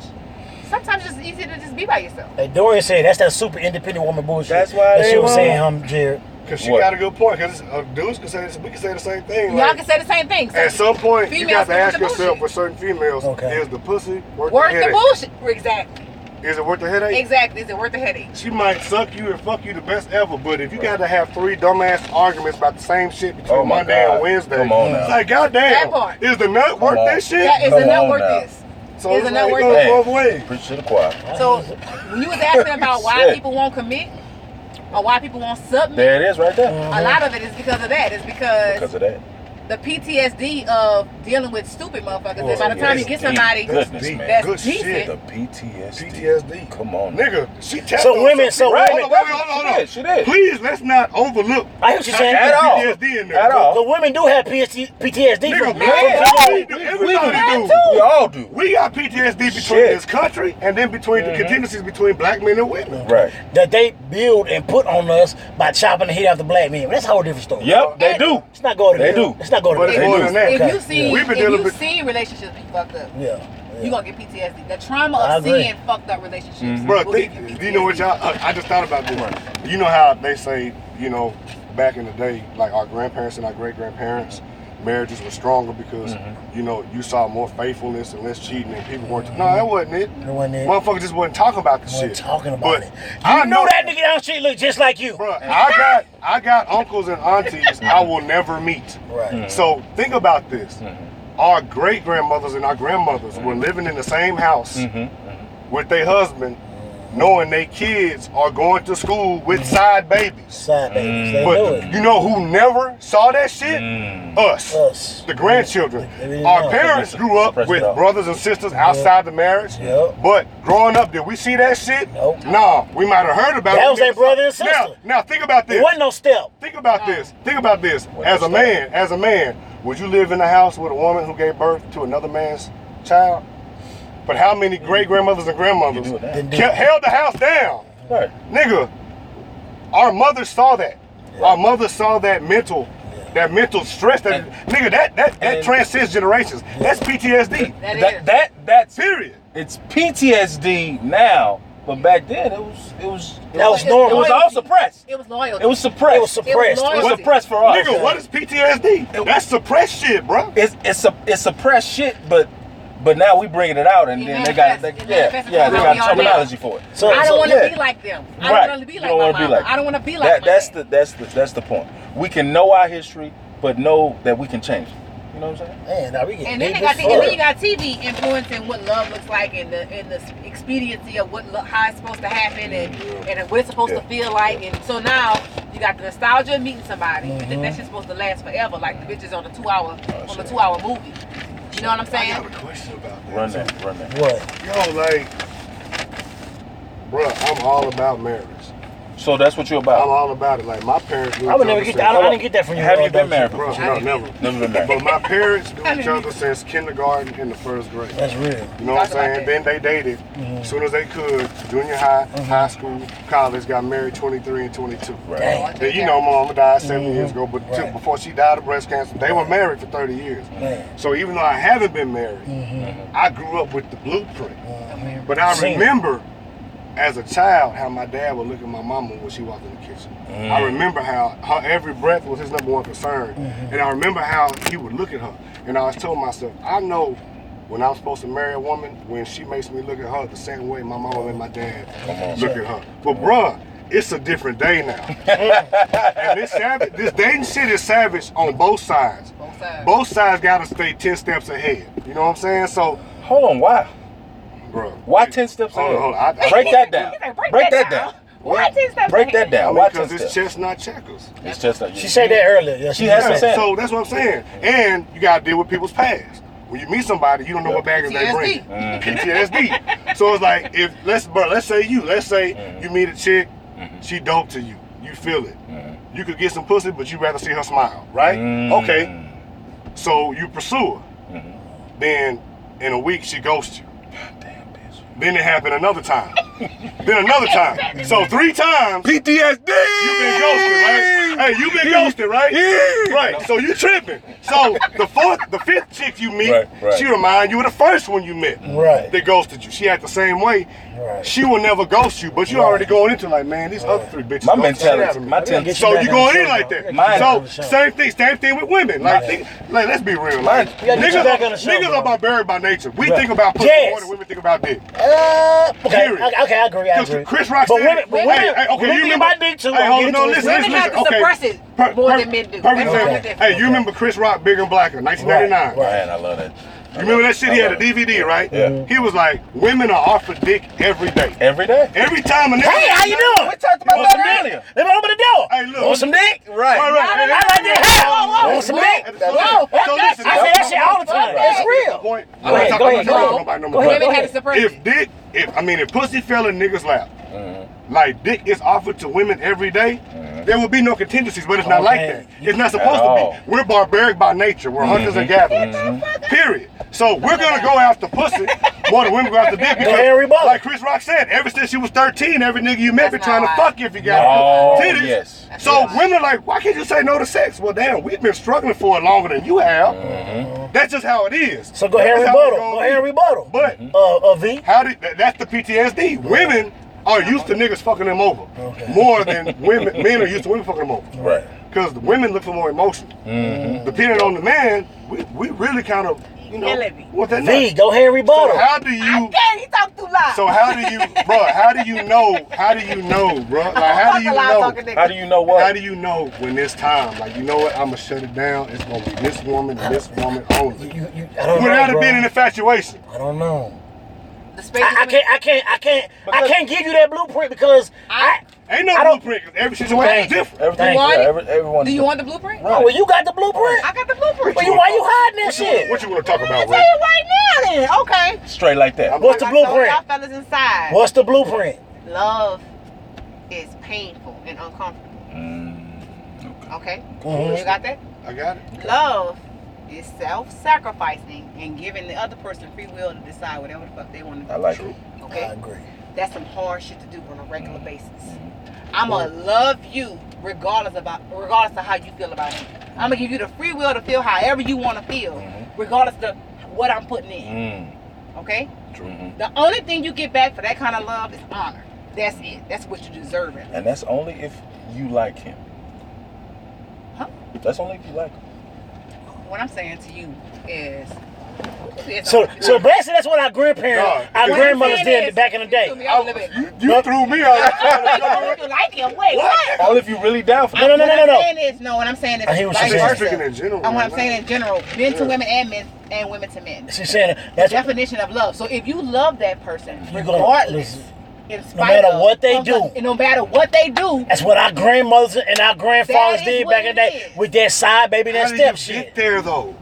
Sometimes it's easier to just be by yourself. Hey, Dorian said that's that super independent woman bullshit. That's why that they she was won't. saying, Jared. Because she What? got a good point. Because dudes can say this, we can say the same thing. Y'all Like, can say the same thing. at some point, you got Females to can ask do the yourself bullshit. for certain females, Okay. is the pussy worth Worth the the headache? bullshit. Exactly. Is it worth the headache? Exactly. Is it worth the headache? She might suck you and fuck you the best ever, but if you got to have 3 dumbass arguments about the same shit between Oh my Monday God. and Wednesday, Come on now. it's like, goddamn, That part. is the nut worth on. that shit? That is Come not on worth now. this. So Is it's it not like, worth it it? goes both ways. Preach to the choir. So when you was asking about why Shit. people won't commit or why people won't submit, There it is right there. a lot of it is because of that. It's Because of that. the PTSD of dealing with stupid motherfuckers. And by the time you get somebody Goodness, deep. man. that's Good decent, shit. The PTSD. PTSD. Come on. Nigga, she tapped So on women- something. so Right? women- Hold on. She did. Please, let's not overlook. I hear what you're saying. At all. PTSD in there. At all. The women do have PTSD Nigga, from man, Yeah. everybody do. We all do. We got PTSD between Shit. this country and then between the contingencies between black men and women. Right. that they build and put on us by chopping the head off the black men. That's a whole different story. Yep, they do. Let's not go to They that. do. Let's not go to But that. it's more than that. if Okay. you see, We've been if dealing you with- see relationships be fucked up, Yeah. you gonna get PTSD. The trauma I of agree. seeing fucked up relationships. Bro, will give you do you know what y'all? I just thought about this. You know how they say, you know, back in the day, like our grandparents and our great grandparents, marriages were stronger because, you know, you saw more faithfulness and less cheating and people weren't. No, that wasn't it. That wasn't it. Motherfuckers just wasn't talking about the Wasn't shit. talking about But it. I You know that nigga down the street look just like you. Bro, I got uncles and aunties I will never meet. Right. So think about this. Our great grandmothers and our grandmothers were living in the same house with their husband, knowing their kids are going to school with side babies. Side babies. They know But it. you know who never saw that shit? Us. Us. The grandchildren. They didn't Our know. parents grew up Suppress it with all. brothers and sisters outside the marriage. Yep. But growing up, did we see that shit? Nope. Nah, we might have heard about it. That was their brother and sister. Now think about this. It wasn't no step. Think about this. Think about this. What As a is that? man, would you live in a house with a woman who gave birth to another man's child? But how many great grandmothers and grandmothers You do it now. Didn't do it. held the house down? Right. Nigga, our mothers saw that. Our mothers saw that mental stress that nigga that and- transcends generations. That's PTSD. That's Period. it's PTSD now, but back then it was That was normal. It was all suppressed. It was loyalty. It was suppressed. It was suppressed. It was suppressed for us. Nigga, what is PTSD? That's suppressed shit, bro. It's suppressed shit, but now we bringing it out, and It then they got manifests. It yeah manifests they got how we are terminology for it. So- I don't want to yeah. be like them. I Right. don't want to be You like don't my wanna be mama. like I don't want to be like my that's dad. that's the point. We can know our history, but know that we can change it. You know what I'm saying? Man, now we get And then, deep they got as and then fuck. you got TV influencing what love looks like and the expediency of how it's supposed to happen and what it's supposed to feel like. And so now you got the nostalgia of meeting somebody. You think that shit's supposed to last forever, like the bitches on the 2-hour movie. You know what I'm I saying? got a question about that. Run that. What? Yo, like, bro, I'm all about marriage. So that's what you're I'm about. all about it. Like my parents knew I would each never other get since- that. I didn't get that from you. Have you don't been married you? Bro, before? no, never. Never been married. But my parents knew I each didn't other since kindergarten in the first grade. That's real. You know what I'm Talk about saying? Then they dated as soon as they could. Junior high, high school, college, got married 23 and 22. Right. Dang. Then you know my mama died 7 years ago, but Right. before she died of breast cancer, they were married for 30 years. Man. So even though I haven't been married, I grew up with the blueprint. But I Seen it. remember as a child how my dad would look at my mama when she walked in the kitchen. I remember how her every breath was his number one concern. And I remember how he would look at her. And I always told myself, I know when I'm supposed to marry a woman, when she makes me look at her the same way my mama made my dad look at her. But bruh, it's a different day now. And this dating shit is savage on both sides. Both sides. Both sides gotta stay 10 steps ahead. You know what I'm saying? So, Hold on, why? bro. Why 10 steps Hold ahead? on, hold on. Break that down. Break that down. Why 10 steps Break that ahead? down. I Why mean, 10 because it's steps? chestnut checkers. It's just a, She said that earlier. Yeah, She has said to say that. it. So that's what I'm saying. And you gotta deal with people's past. When you meet somebody, you don't know what baggage they bring. PTSD. So it's like if let's say you meet a chick, she dope to you. You feel it. You could get some pussy, but you rather see her smile, right? Okay. So you pursue her. Then in a week she ghosts you. Damn, bitch. Then it happened another time. Then another time. So 3 times PTSD. you've been ghosted, right? Hey, you've been ghosted, right? Yeah. Right. So you tripping. So the fifth chick you meet, Right. she remind you of the first one you met. Right. That ghosted you. She act the same way. Right. She will never ghost you, but you already going into like, man, these other 3 bitches. My ghost the shit out mentality. of me. My Get mentality. you So back you on going the in show, like bro. that. Mine- So same thing with women. Like, let's be real. Like, Mine- You gotta get you back on the show, niggas bro. are barbaric by nature. We Right. think about pussy Yes. more than women think about dick. Okay, Period. okay, I agree. I Because agree. Chris Rock But said, women, women- women, okay, women you think remember? about dick too. Hey, hold on, no, Get into it. listen. Women have to okay. suppress it more than men do. Perfect That's example. different. Hey, you remember Chris Rock, Bigger and Blacker, 1999? Right. Man, I love that. You remember that shit? He had a DVD, right? Yeah. He was like, women are offered dick every day. Every day. Every time a nigga. Hey, how you doing? We talked about Want some that dick? earlier. Let me open the door. Hey, look. Want some dick? Right. Right, right. I like that. Want some dick? So listen, I say that shit all the time. It's real. Point. Go ahead, I'm go not ahead, talking go about ahead. nobody no Go more. ahead, Women had to suppress it. If pussy fell in niggas' lap, like dick is offered to women every day, there would be no contingencies, but it's not like Okay. that. It's not supposed to be. We're barbaric by nature. We're hunters and gatherers. Period. So we're gonna go after pussy more than women go after dick Go ahead and rebuttal. like Chris Rock said, ever since you was 13, every nigga you met been That's trying to not fuck you if you got Oh, titties. yes. So women are like, why can't you say no to sex? Well, damn, we've been struggling for it longer than you have. That's just how it is. So go ahead and That's how it's rebuttal. gonna Go ahead and be. rebuttal. But V. how did that's the PTSD? Women are used to niggas fucking them over more than women. Men are used to women fucking them over. Right. Because the women look for more emotion. Depending on the man, we really kind of, you know, want that V, nut. go ahead and rebuttal. So how do you? He talk too loud. So how do you, bro? How do you know? How do you know, bro? Like how do you know? How do you know what? How do you know when it's time? Like, you know what? I'm gonna shut it down. It's gonna be this woman and this woman only. I don't know, Without it bro. being an infatuation. I don't know. The space I can't give you that blueprint because Ain't no I don't- blueprint. 'Cause every situation is different. Everything. Thank Yeah, you. everyone's Do you different. want the blueprint? oh, well, you got the blueprint. I got the blueprint. Well, why you hiding that shit? What you want to talk about, I'll tell Ray? you right now then. Okay. Straight like that. What's the Like I told blueprint? y'all fellas inside. What's the blueprint? Love is painful and uncomfortable. Okay? You got that? I got it. Love is self-sacrificing and giving the other person free will to decide whatever the fuck they want to do. I like it. Okay? I agree. That's some hard shit to do on a regular basis. I'ma love you regardless of how you feel about me. I'ma give you the free will to feel however you want to feel, regardless of what I'm putting in. Okay? The only thing you get back for that kind of love is honor. That's it. That's what you deserve it. And that's only if you like him. Huh? That's only if you like him. What I'm saying to you is. So basically, that's what our grandparents, our What grandmothers I'm saying did is- back in the day. You threw me out. You like him? Wait, what? Only if you really down for No, that. no, no, no, no. What I'm saying is I hear what vice she's saying. versa. Speaking in general. And what I'm right saying now. in general, men to women and men and women to men. She's saying The that's definition of love. So if you love that person, You gonna- regardless, listen, in spite no matter of- what they do. no matter what they do, that's what our grandmothers and our grandfathers That is did what back in the it day is. with that side baby, that How do step you shit. get there though?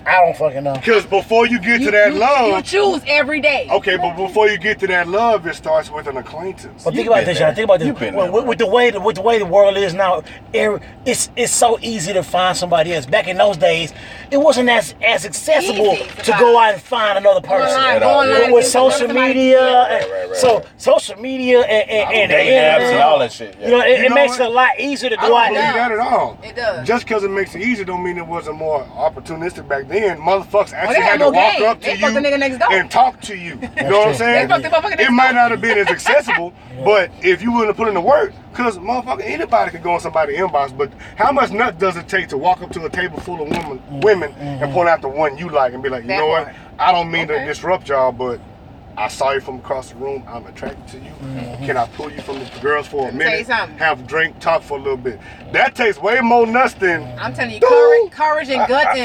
I don't fucking know. Because before you get you, to that you love, choose every day. okay, but before you get to that love, it starts with an acquaintance. But think You've about been this, there. y'all. Think about this. You've been there, With the way the world is now, it's so easy to find somebody else. Back in those days, it wasn't as accessible Easy to go out and find another person. At all, yeah. With social media, right, so right. social media and the Dating apps and internet, all that shit. Yeah. you know, You it know makes what? it a lot easier to I go don't out believe there. that at all. It does. Just because it makes it easy don't mean it wasn't more opportunistic back then. Motherfuckers actually they had had to no walk game. up They to fucked you the nigga next door. and talk to you. You know what I'm saying? They fucked the motherfucker next It might door. not have been as accessible, but if you willing to put in the work, because motherfucker, anybody can go on somebody's inbox, but how much nut does it take to walk up to a table full of women and point out the one you like and be like, you That know what? part. I don't mean to Okay. disrupt y'all, but I saw you from across the room. I'm attracted to you. Can I pull you from the girls for a Let me tell you minute? something. Have a drink, talk for a little bit. That takes way more nuts than. I'm telling you, courage and guts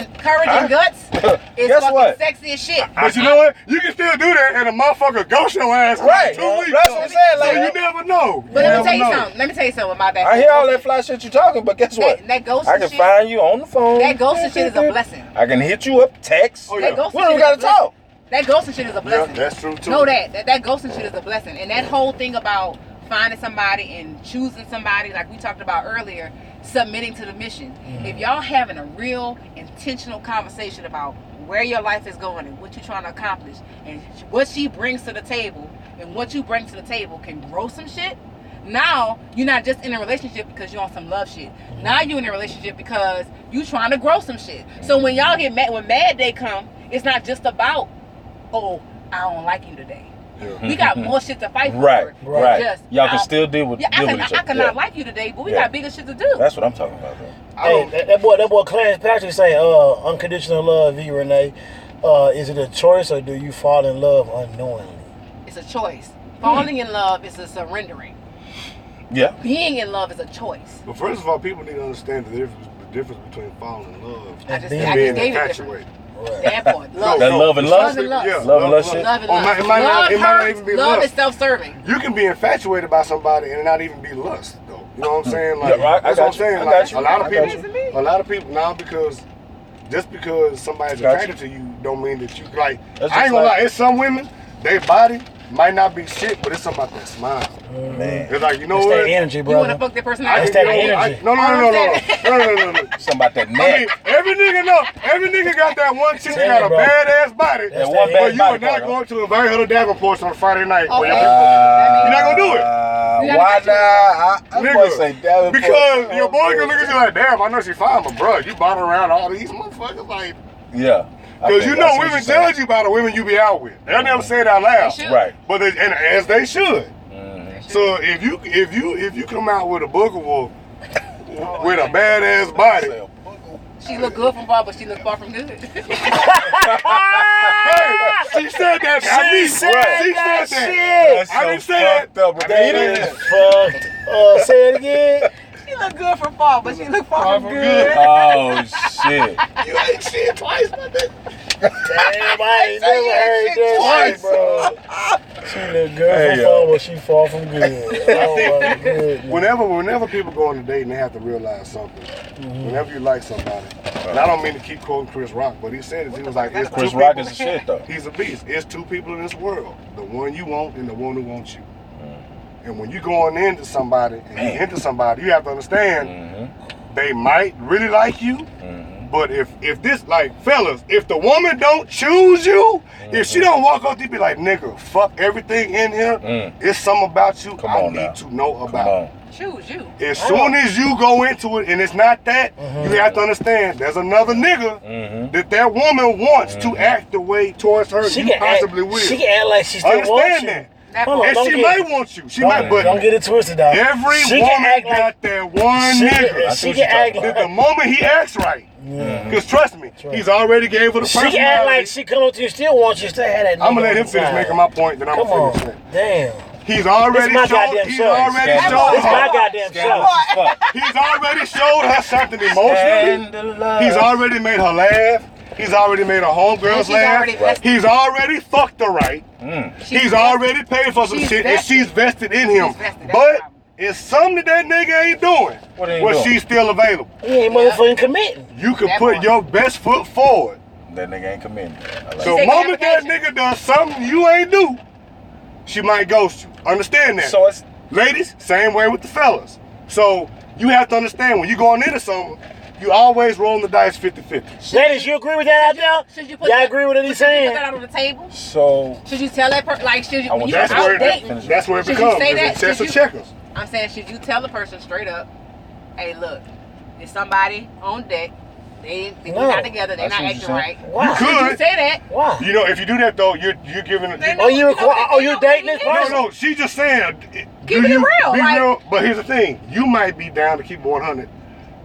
is Guess fucking what? sexy as shit. But you know what? You can still do that and a motherfucker ghost your ass for Right. 2 weeks. That's what I'm saying. So Like, you never know. But let me tell you never know. something. Let me tell you something about that. I hear all that fly shit you talking, but guess what? That ghosting I can shit. find you on the phone. That ghosting shit is a blessing. I can hit you up, text. Oh, yeah. That ghosting We don't shit gotta is a blessing. talk. That ghosting shit is a Yeah, blessing. that's true too. Know that ghosting shit is a blessing. And that whole thing about finding somebody and choosing somebody, like we talked about earlier, submitting to the mission. If y'all having a real intentional conversation about where your life is going and what you're trying to accomplish and what she brings to the table and what you bring to the table can grow some shit, now you're not just in a relationship because you're on some love shit. Now you're in a relationship because you trying to grow some shit. So when y'all get mad, when Mad Day come, it's not just about, oh, I don't like you today. Yeah. We got more shit to fight for. Right, than right. just, Y'all can still deal with yeah, deal with each I other. cannot Yeah. like you today, but we Yeah. got bigger shit to do. That's what I'm talking about, though. Hey, that boy Clarence Patrick say, unconditional love, V. Renee. Is it a choice or do you fall in love unknowingly? It's a choice. Falling in love is a surrendering. Yeah. Being in love is a choice. But first of all, people need to understand the difference between falling in love I just being gave it different. infatuated. That part. Love. That love and lust? Love and lust. Yeah, Love and lust shit? Love and Or lust. it might not Love even be hurts. Love lust. is self-serving. You can be infatuated by somebody and not even be lust, though. You know what I'm saying? Like, Yeah, right. I that's got what I'm you. saying. I Like, got you. a lot of I got people, you. a lot of people now just because somebody's Got attracted to you, don't mean that you like. That's I ain't just gonna like- lie. It's some women, their body might not be shit, but it's something about that smile. Man. It's like, you know It's what? that energy, You want to brother. fuck that person I out? It's can that get over- energy. No. Something about that I mean, neck. every nigga got that one chick that Tell got you, a bro. badass body. That one But bad But you body are not part, huh? going to invite her to Davenport on Friday night. Okay. You're You're not gonna do it. Why not? I'm Nigga, gonna say Davenport. because your boy gonna look at you like, damn, I know she fine, but bro, you bought around all these motherfuckers like, Yeah. because you know women judge you by the women you be out with. They'll never say it out loud, They should. Right. but they, and as they should. Mhm. So if you come out with a booger wolf with a badass body, She look good from far, but she look far from good. hey, she said that. She said She that said shit. That's I so didn't say that. fucked up, bro. That It is is. fucked. Say it again. She look good from far, but she look far from good. Oh shit. You ain't seen it twice, my nigga. Damn, I ain't never heard that shit, bro. She look good Hey, from yo. far, but she far from good. Oh my goodness. Whenever people go on a date and they have to realize something, whenever you like somebody, and I don't mean to keep quoting Chris Rock, but he said it. He was like, "It's Chris two Rock people- is the shit though. He's a beast. It's two people in this world: the one you want and the one who wants you." And when you going into somebody and you into somebody, you have to understand Mm-hmm. they might really like you. Mm-hmm. But if this, like, fellas, if the woman don't choose you, if she don't walk up to you be like, nigga, fuck everything in here, it's something about you Come I on need now. to know Come about. on. Choose you. As soon as you go into it and it's not that, you have to understand there's another nigga Mm-hmm. that woman wants to act the way towards her She you can possibly act, will. she can act like she still wants Understand you. that. That Hold part. on, And don't she get- might want you. She might, but Don't get it twisted, dog. every She can woman act like- got that one She nigga. she can act That like the moment he acts right, because trust me, he's already gave her the she personality. can act like she come up to you, still wants you, still have that. I'm gonna nigga let on him the finish side. making my point, then I'm Come gonna on, finish it. damn. He's already my showed. goddamn He's show. already Scandalous. showed This my her. goddamn Scandalous show. as fuck. He's already showed her something emotionally. Scandalous. He's already made her laugh. He's already made her homegirls she's laugh. already vested. He's already fucked her right. He's already paid for some She's shit, and vested. she's vested in him. She's vested, that's But the problem. it's something that nigga ain't doing. What ain't when doing? she's still available. He ain't motherfucking committing. You can That put part. your best foot forward. That nigga ain't committed. I like The taking moment that application. nigga does something you ain't do, she might ghost you. Understand that. So it's Ladies, same way with the fellas. So you have to understand when you going into something, you always rolling the dice 50-50. Ladies, you agree with that out there? Should you put Y'all that- agree with what he's should you saying? put that out on the table? so. Should you tell that person, like, should you, I when want you that That's out where dating, it, that's where it should you becomes. say It's that? a chest Should of you- checkers. I'm saying, should you tell the person straight up, hey, look, there's somebody on deck, they No. not together, they I not see what acting you're right. saying. Why? Should you Could. say that? Why? You know, if you do that though, you're giving it. They Oh, you know require? that Oh, they you don't dating really this get person? No, she's just saying. Keep it real, Be like- real. But here's the thing: you might be down to keep 100,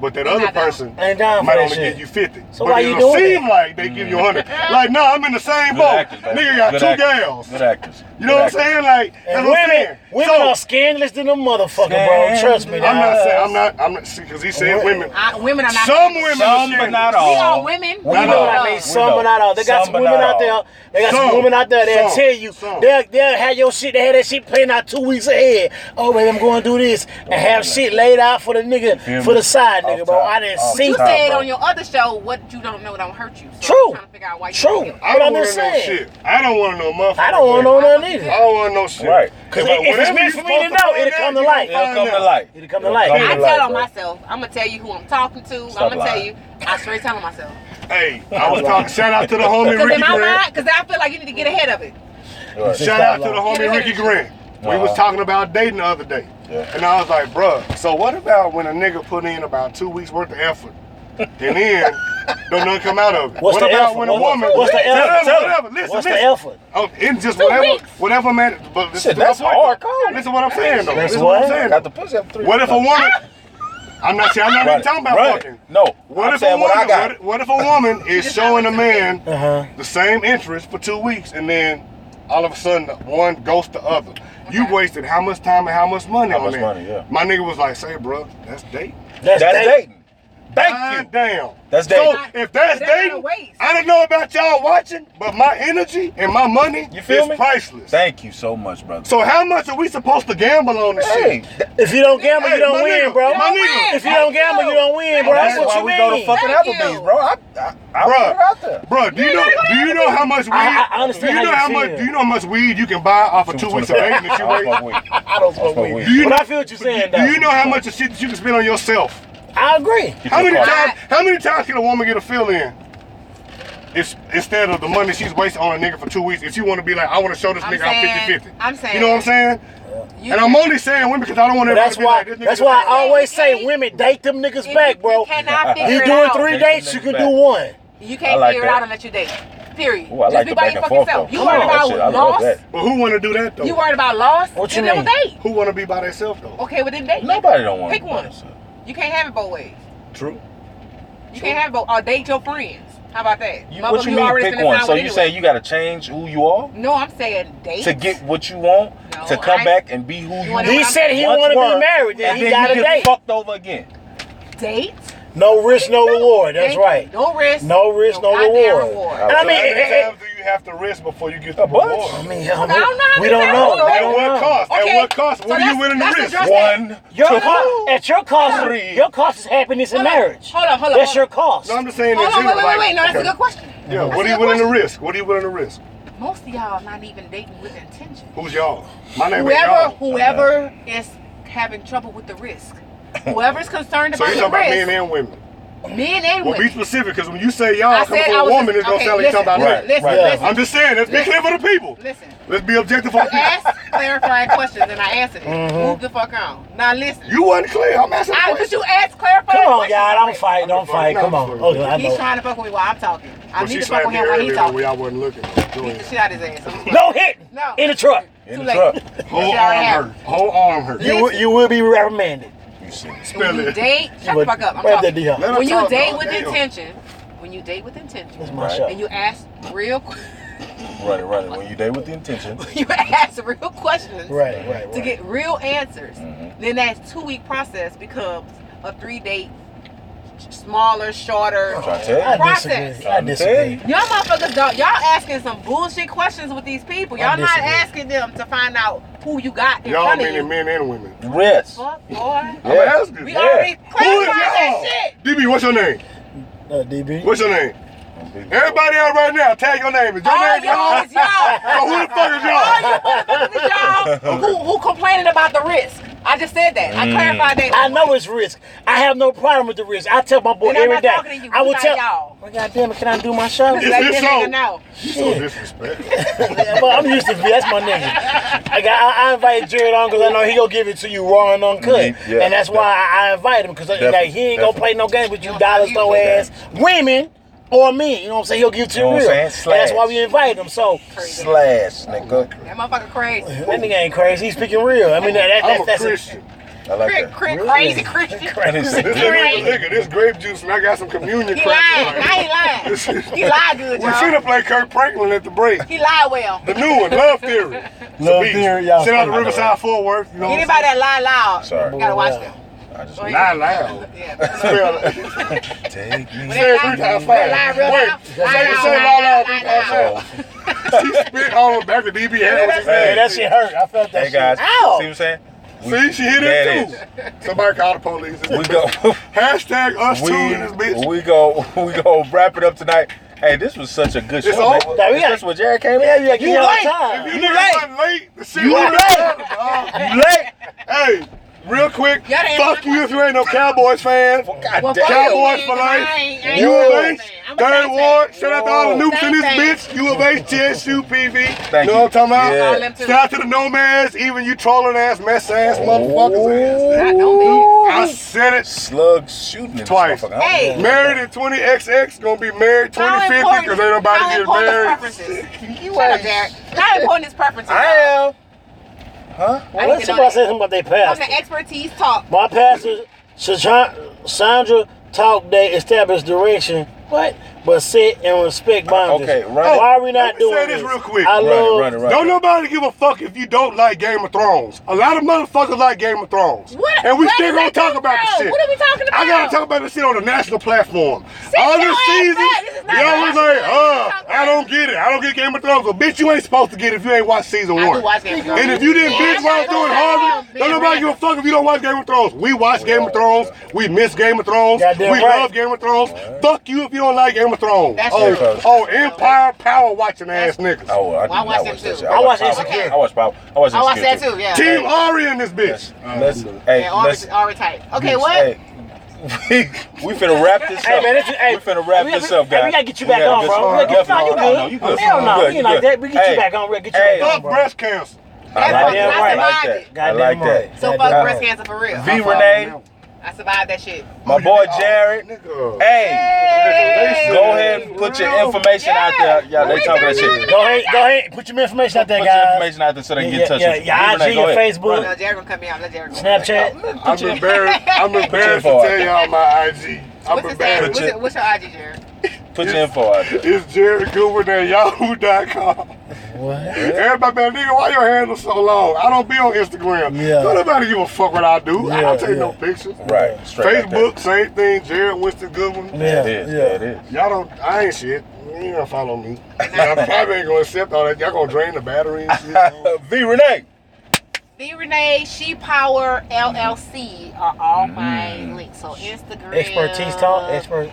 but that They other not down. person I ain't down for might that only shit. give you 50. So but why you it'll doing seem like they give you 100. Like, no, I'm in the same Good boat. actors, baby. Nigga got Good 2 actors. gals. Good actors. You know what I'm saying? Like, that's And what I'm saying. women are scandalous than a motherfucker, bro. Scandalous. Trust me. I'm not dog. saying I'm not see because he said women. Women are not. Some women Some, are but not scandalous. all. We are women. We You know what I know. mean? We Some know. but not all. They got some but women not out there. all. They got some Some. women out there that'll Some. tell you. Some. They'll have your shit. They have that shit planned out 2 weeks ahead. Oh, baby, I'm going to do this. And have shit laid out for the nigga, feel for me? the side nigga, Off bro. top. I didn't Off see You top. that. said bro. on your other show, what you don't know don't hurt you. So True. I'm trying to figure out why you True. feel. I But don't I'm want just to know saying. shit. I don't want to know motherfucker. I don't want to know nothing I either. don't want to know shit. Right. Because if it's whatever meant you for me to supposed know, find it'll out, come to you light. gonna It'll come find to out. light. It'll come to light. come I to tell light, on bro. myself. I'm gonna tell you who I'm talking to. Stop I'm gonna tell lying. you. I straight tell on myself. Hey, I was talking. Shout out to the homie Because Ricky in my Grant. mind, because I feel like you need to get ahead of it. Right. Shout out to the Stop homie lying. Ricky Grant. We was talking about dating the other day. Yeah. And I was like, bruh, so what about when a nigga put in about 2 weeks worth of effort and then don't nothing come out of it? What's what the about effort? when a woman... What's the effort? Tell Whatever. them. Listen, What's listen. the effort? Oh, in just 2 whatever, weeks. whatever man... But listen Shit, to my that's point, hard, though. cool. Listen to what I'm saying, though. That's Listen to what I'm what? saying, Got though. the pussy up 3 What if a woman... I'm not even talking about fucking. No. What I'm if saying a what I woman? got. What if a woman is just showing a not man Uh-huh. the same interest for 2 weeks, and then all of a sudden one ghosts the other? You wasted how much time and how much money How on much that? money, yeah. My nigga was like, "Say, bro, that's dating." That's That's dating. dating. Thank you. Damn. That's So dating. if that's But that's not a dating, waste. I don't know about y'all watching, but my energy and my money You feel is me? priceless. Thank you so much, brother. So how much are we supposed to gamble on this Hey, shit? If you don't gamble, you Hey, don't my win, nigga, bro. my nigga. If you don't gamble, you don't win, bro. that's That's what why you we mean. go to fucking Thank Applebee's, you. bro. I put it out there. Bruh, do you know how much weed? I understand do you know how you much? feel. Do you know how much weed you can buy off of 2 weeks of dating that you I wait? don't smoke weed. I don't smoke smoke weed. weed. Do you But know- I feel what you're saying, though. Do you know how much of shit that you can spend on yourself? I agree. How many Car. times? How many times can a woman get a fill in? If instead of the money she's wasting on a nigga for 2 weeks, if she want to be like, I want to show this nigga I'm 50-50. I'm saying. You know what I'm saying? You And I'm only saying women because I don't want But to. that's why. That's why I always say women date them niggas back, bro. You cannot You figure it doing out. 3 Date dates, them you niggas can back. do one. You I can't like figure it that. out unless you date. Period. Ooh, I Just like be the by back your and fucking forth, self. though. You Come worried on, that about shit, I love loss? that. But who want to do that though? You worried about loss? What you Then never mean? date. Who want to be by themselves though? Okay, well then date. Nobody don't want Pick to one. You can't have it both ways. True. You can't have it both. Or date your friends. How about that? What Motherfucker, you mean already pick spending one? time So with you anyway. say you got to change who you are No, I'm saying date. to get what you want, No, to come I- back and be who you wanna- He once said he were, want to be married, then and he then got you to get date. fucked over again. Date. No risk, no reward. That's Thank you. right. No risk. No risk, no goddamn reward. I And I mean, How many it- times do you have to risk before you get the A bunch. reward? I mean, I don't know how we many don't times. know. We Okay. At don't what know. cost? Okay, At what cost? so What are you willing to let's risk? address One, Your two, cost, at your cost, three. your cost is happiness in Hold on. marriage. Hold on. That's your cost. No, I'm just saying in Hold on, general. wait. No, that's a okay. good question. Yeah, That's what a are you good willing to question. risk? What are you willing to risk? Most of y'all not even dating with intention. Who's y'all? My name is y'all. Whoever is having trouble with the risk. Whoever's concerned So about you the talking about men risk. and women? Men and Well, be women. specific, because when you say y'all I coming said from I a was woman, it's gonna okay, sound like you talking about listen, men. Listen, Right. listen. I'm just saying, let's be clear for the people. Listen. Let's be objective for You the people. asked clarifying questions and I answered it. Move the fuck on. Now listen. You wasn't clear. I'm asking a But question. you asked clarifying Come on, questions. y'all. Don't already. fight. Don't fight. Come on. Okay, I He's know. trying to fuck with me while I'm talking. I But need she to fuck slapped with me him while earlier he's though, talking. where I wasn't looking. Go Beat the ahead. shit out of his ass. No hitting. No. In the truck. in Too the late. truck. Whole Shit already arm happened. hurt. Whole arm hurt. You will be reprimanded. You see. Spell When you it. date, shut the fuck up. I'm Right there, talking. D-Hop. Let her When you talk, date dog. with Damn. intention, when you date with intention, That's my Right. show. and you ask real, Running. When you date with the intention. you ask real questions Right. to get real answers, Mhm. then that 2-week process becomes a 3-date, smaller, shorter I'm trying to tell you. I process. disagree. I disagree. Y'all motherfuckers don't. Y'all asking some bullshit questions with these people. Y'all not disagree. asking them to find out who you got in Y'all front of meaning you. men and women. Risk. Fuck, boy. I'm Yeah. asking. We Yeah. already Who is clarified that y'all? shit. DB, what's your name? DB. What's your name? Everybody out right now, tag your name. Is your All name y'all y'all? is y'all. Oh, who the fuck is All y'all? you motherfuckers is y'all who complaining about the risk. I just said that. I clarified that. I know it's risk. I have no problem with the risk. I tell my boy And I'm every not day. talking to you. I will Not tell. y'all. Well, goddamn it, can I do my show? It's Let his this show. nigga know. You so disrespectful. But I'm used to that's my nigga. I invited Jared on because I know he gonna give it to you raw and uncut, Yeah, and that's why I invite him because like, he ain't gonna play no games with you dollar store ass women or me. You know what I'm saying? He'll give it to you You know real, what I'm and saying? that's why we Slash. invite him. So Crazy. Slash, nigga. That motherfucker crazy. that nigga ain't crazy. He's speaking real. I mean I'm a that's Christian. I like that. Crazy Christian. This nigga, this grape juice, and I got some communion He crackers. lied. I ain't lying. He lied good, We y'all. should have played Kirk Franklin at the break. He lied well. The new one, Love Theory. Love Beast. Theory, y'all. Shout out to I know Riverside Fort Worth. You know what I'm Anybody that lie loud, Sorry. you gotta watch them. I just Go saying? ahead. Not loud. Yeah. Spell it. take me. When Say they it lie- 3 times when they lie fast. real Wait, loud, say lie it loud, loud 3 lie times loud. fast. She spit all the back of DB head. What she Hey, said. that shit hurt. I felt that Hey shit. guys, see Ow! what I'm saying? See, she hit There it it too. Somebody call the police. We go. Hashtag us too in this bitch. we go wrap it up tonight. Hey, this was such a good It's show. man. over. Now, we got- That's what Jared came in. Yeah, you You got late. time. If you You niggas late. wasn't late, the shit You would late. have You late. Hey, real quick, Y'all ain't fuck my you if you ain't no Cowboys fan. God Well, damn. fuck Cowboys you, for man, 'cause life. I ain't You no of fan. H, I'm a Third Saints Ward. fan. Shout out to all the Whoa. noobs in this Saints bitch. U of H, TSU, PV. Thank know you. what I'm talking about? Yeah. All them too. Shout out to the nomads, even you trolling ass, mess ass motherfuckers. Not no man. I said it. Slug shooting in Twice. This motherfucker. Hey. Married in 20XX, gonna be married How 2050 important- because ain't nobody how get important is married. preferences? Shut up, Jared. How important is preferences? I am. Huh? I Well, need to know somebody that. said something about their From pastor. the expertise talk. My pastor, Sandra, taught they established direction What? But sit and respect boundaries. Okay, run it. Why are we not Let me doing say this real quick. I love. Run it. Don't nobody give a fuck if you don't like Game of Thrones. A lot of motherfuckers like Game of Thrones. What? And we Where still does gonna that talk come about the from? shit. What are we talking about? I gotta talk about this shit on the national platform. Sit All your this ass season, back. This is not y'all was national. like, Talk I don't get it. I don't get Game of Thrones. So bitch, you ain't supposed to get it if you ain't watched season I do one. watch Game of Thrones. And if you didn't Yeah, bitch while I was doing Harvey, don't nobody give a fuck if you don't watch Game of Thrones. We watch Game of Thrones. We miss Game of Thrones. Goddamn We right. love Game of Thrones. Fuck you if you don't like Game of Thrones. That's Oh, true. oh, Empire power watching ass niggas. Oh, I did Well, I not watched watch it that too. shit. I watched Power. Insecure. I watched Power. I watched I watched that Insecure, too, yeah. Team Ari in this bitch. Let's, hey, Yeah, let's, already tight. Okay, bitch, what? hey, we finna wrap this up. Hey man, we finna wrap this up, guys. We gotta get you back on, bro. No, you good. No, you good. Hell no, You you like good. that. We get Hey, you back on. We get you hey, back on, Fuck bro. breast cancer. I like that. right. I like that. I Goddamn like right. that. So fuck Goddamn breast right. cancer for real. V Renee, I survived that shit. my boy Jared. Nigga. Hey, Hey. go ahead and put your information out there. Yeah, they talking that shit. Go ahead. Put your information out there, Put your guys. information out there so they can get in touch with you. Your V Renee, IG, go your ahead. Facebook, No, Jared gonna cut me out. Let Jared go. Snapchat. I'm embarrassed to tell y'all my IG. I'm What's his name? embarrassed. What's your IG, Jared? Put your info out there. It's jaredgoober@yahoo.com. What? Everybody been, nigga, why your handle so long? I don't be on Instagram. Yeah. Don't nobody give a fuck what I do. I Yeah, don't take yeah. no pictures. Right, straight Facebook, same thing. Jared Winston Goodwin. Yeah, It is. yeah. It is. Y'all don't, I ain't shit. You ain't gonna follow me. I probably ain't gonna accept all that. Y'all gonna drain the battery and shit. V Renee. V Renee, She Power LLC are all my links. So Instagram. Expertise Talk.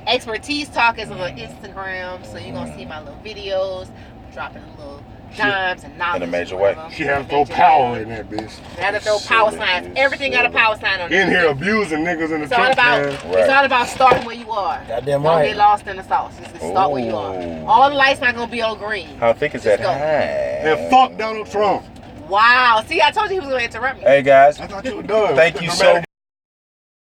Expertise Talk is on Instagram. So you're gonna see my little videos, dropping little dimes and knowledge. In a major or way. whatever. She had to throw power in that bitch. Had to throw power signs. Everything got a power sign on it. In here abusing niggas in the It's all truck, about man. Right. it's all about starting where you are. Goddamn Don't right. get lost in the sauce. Just start where you are. Ooh. All the lights not gonna be on green. How thick is Let's that? go. Hi. And fuck Donald Trump. Wow. See, I told you he was gonna interrupt me. Hey guys, I thought you were done. thank you so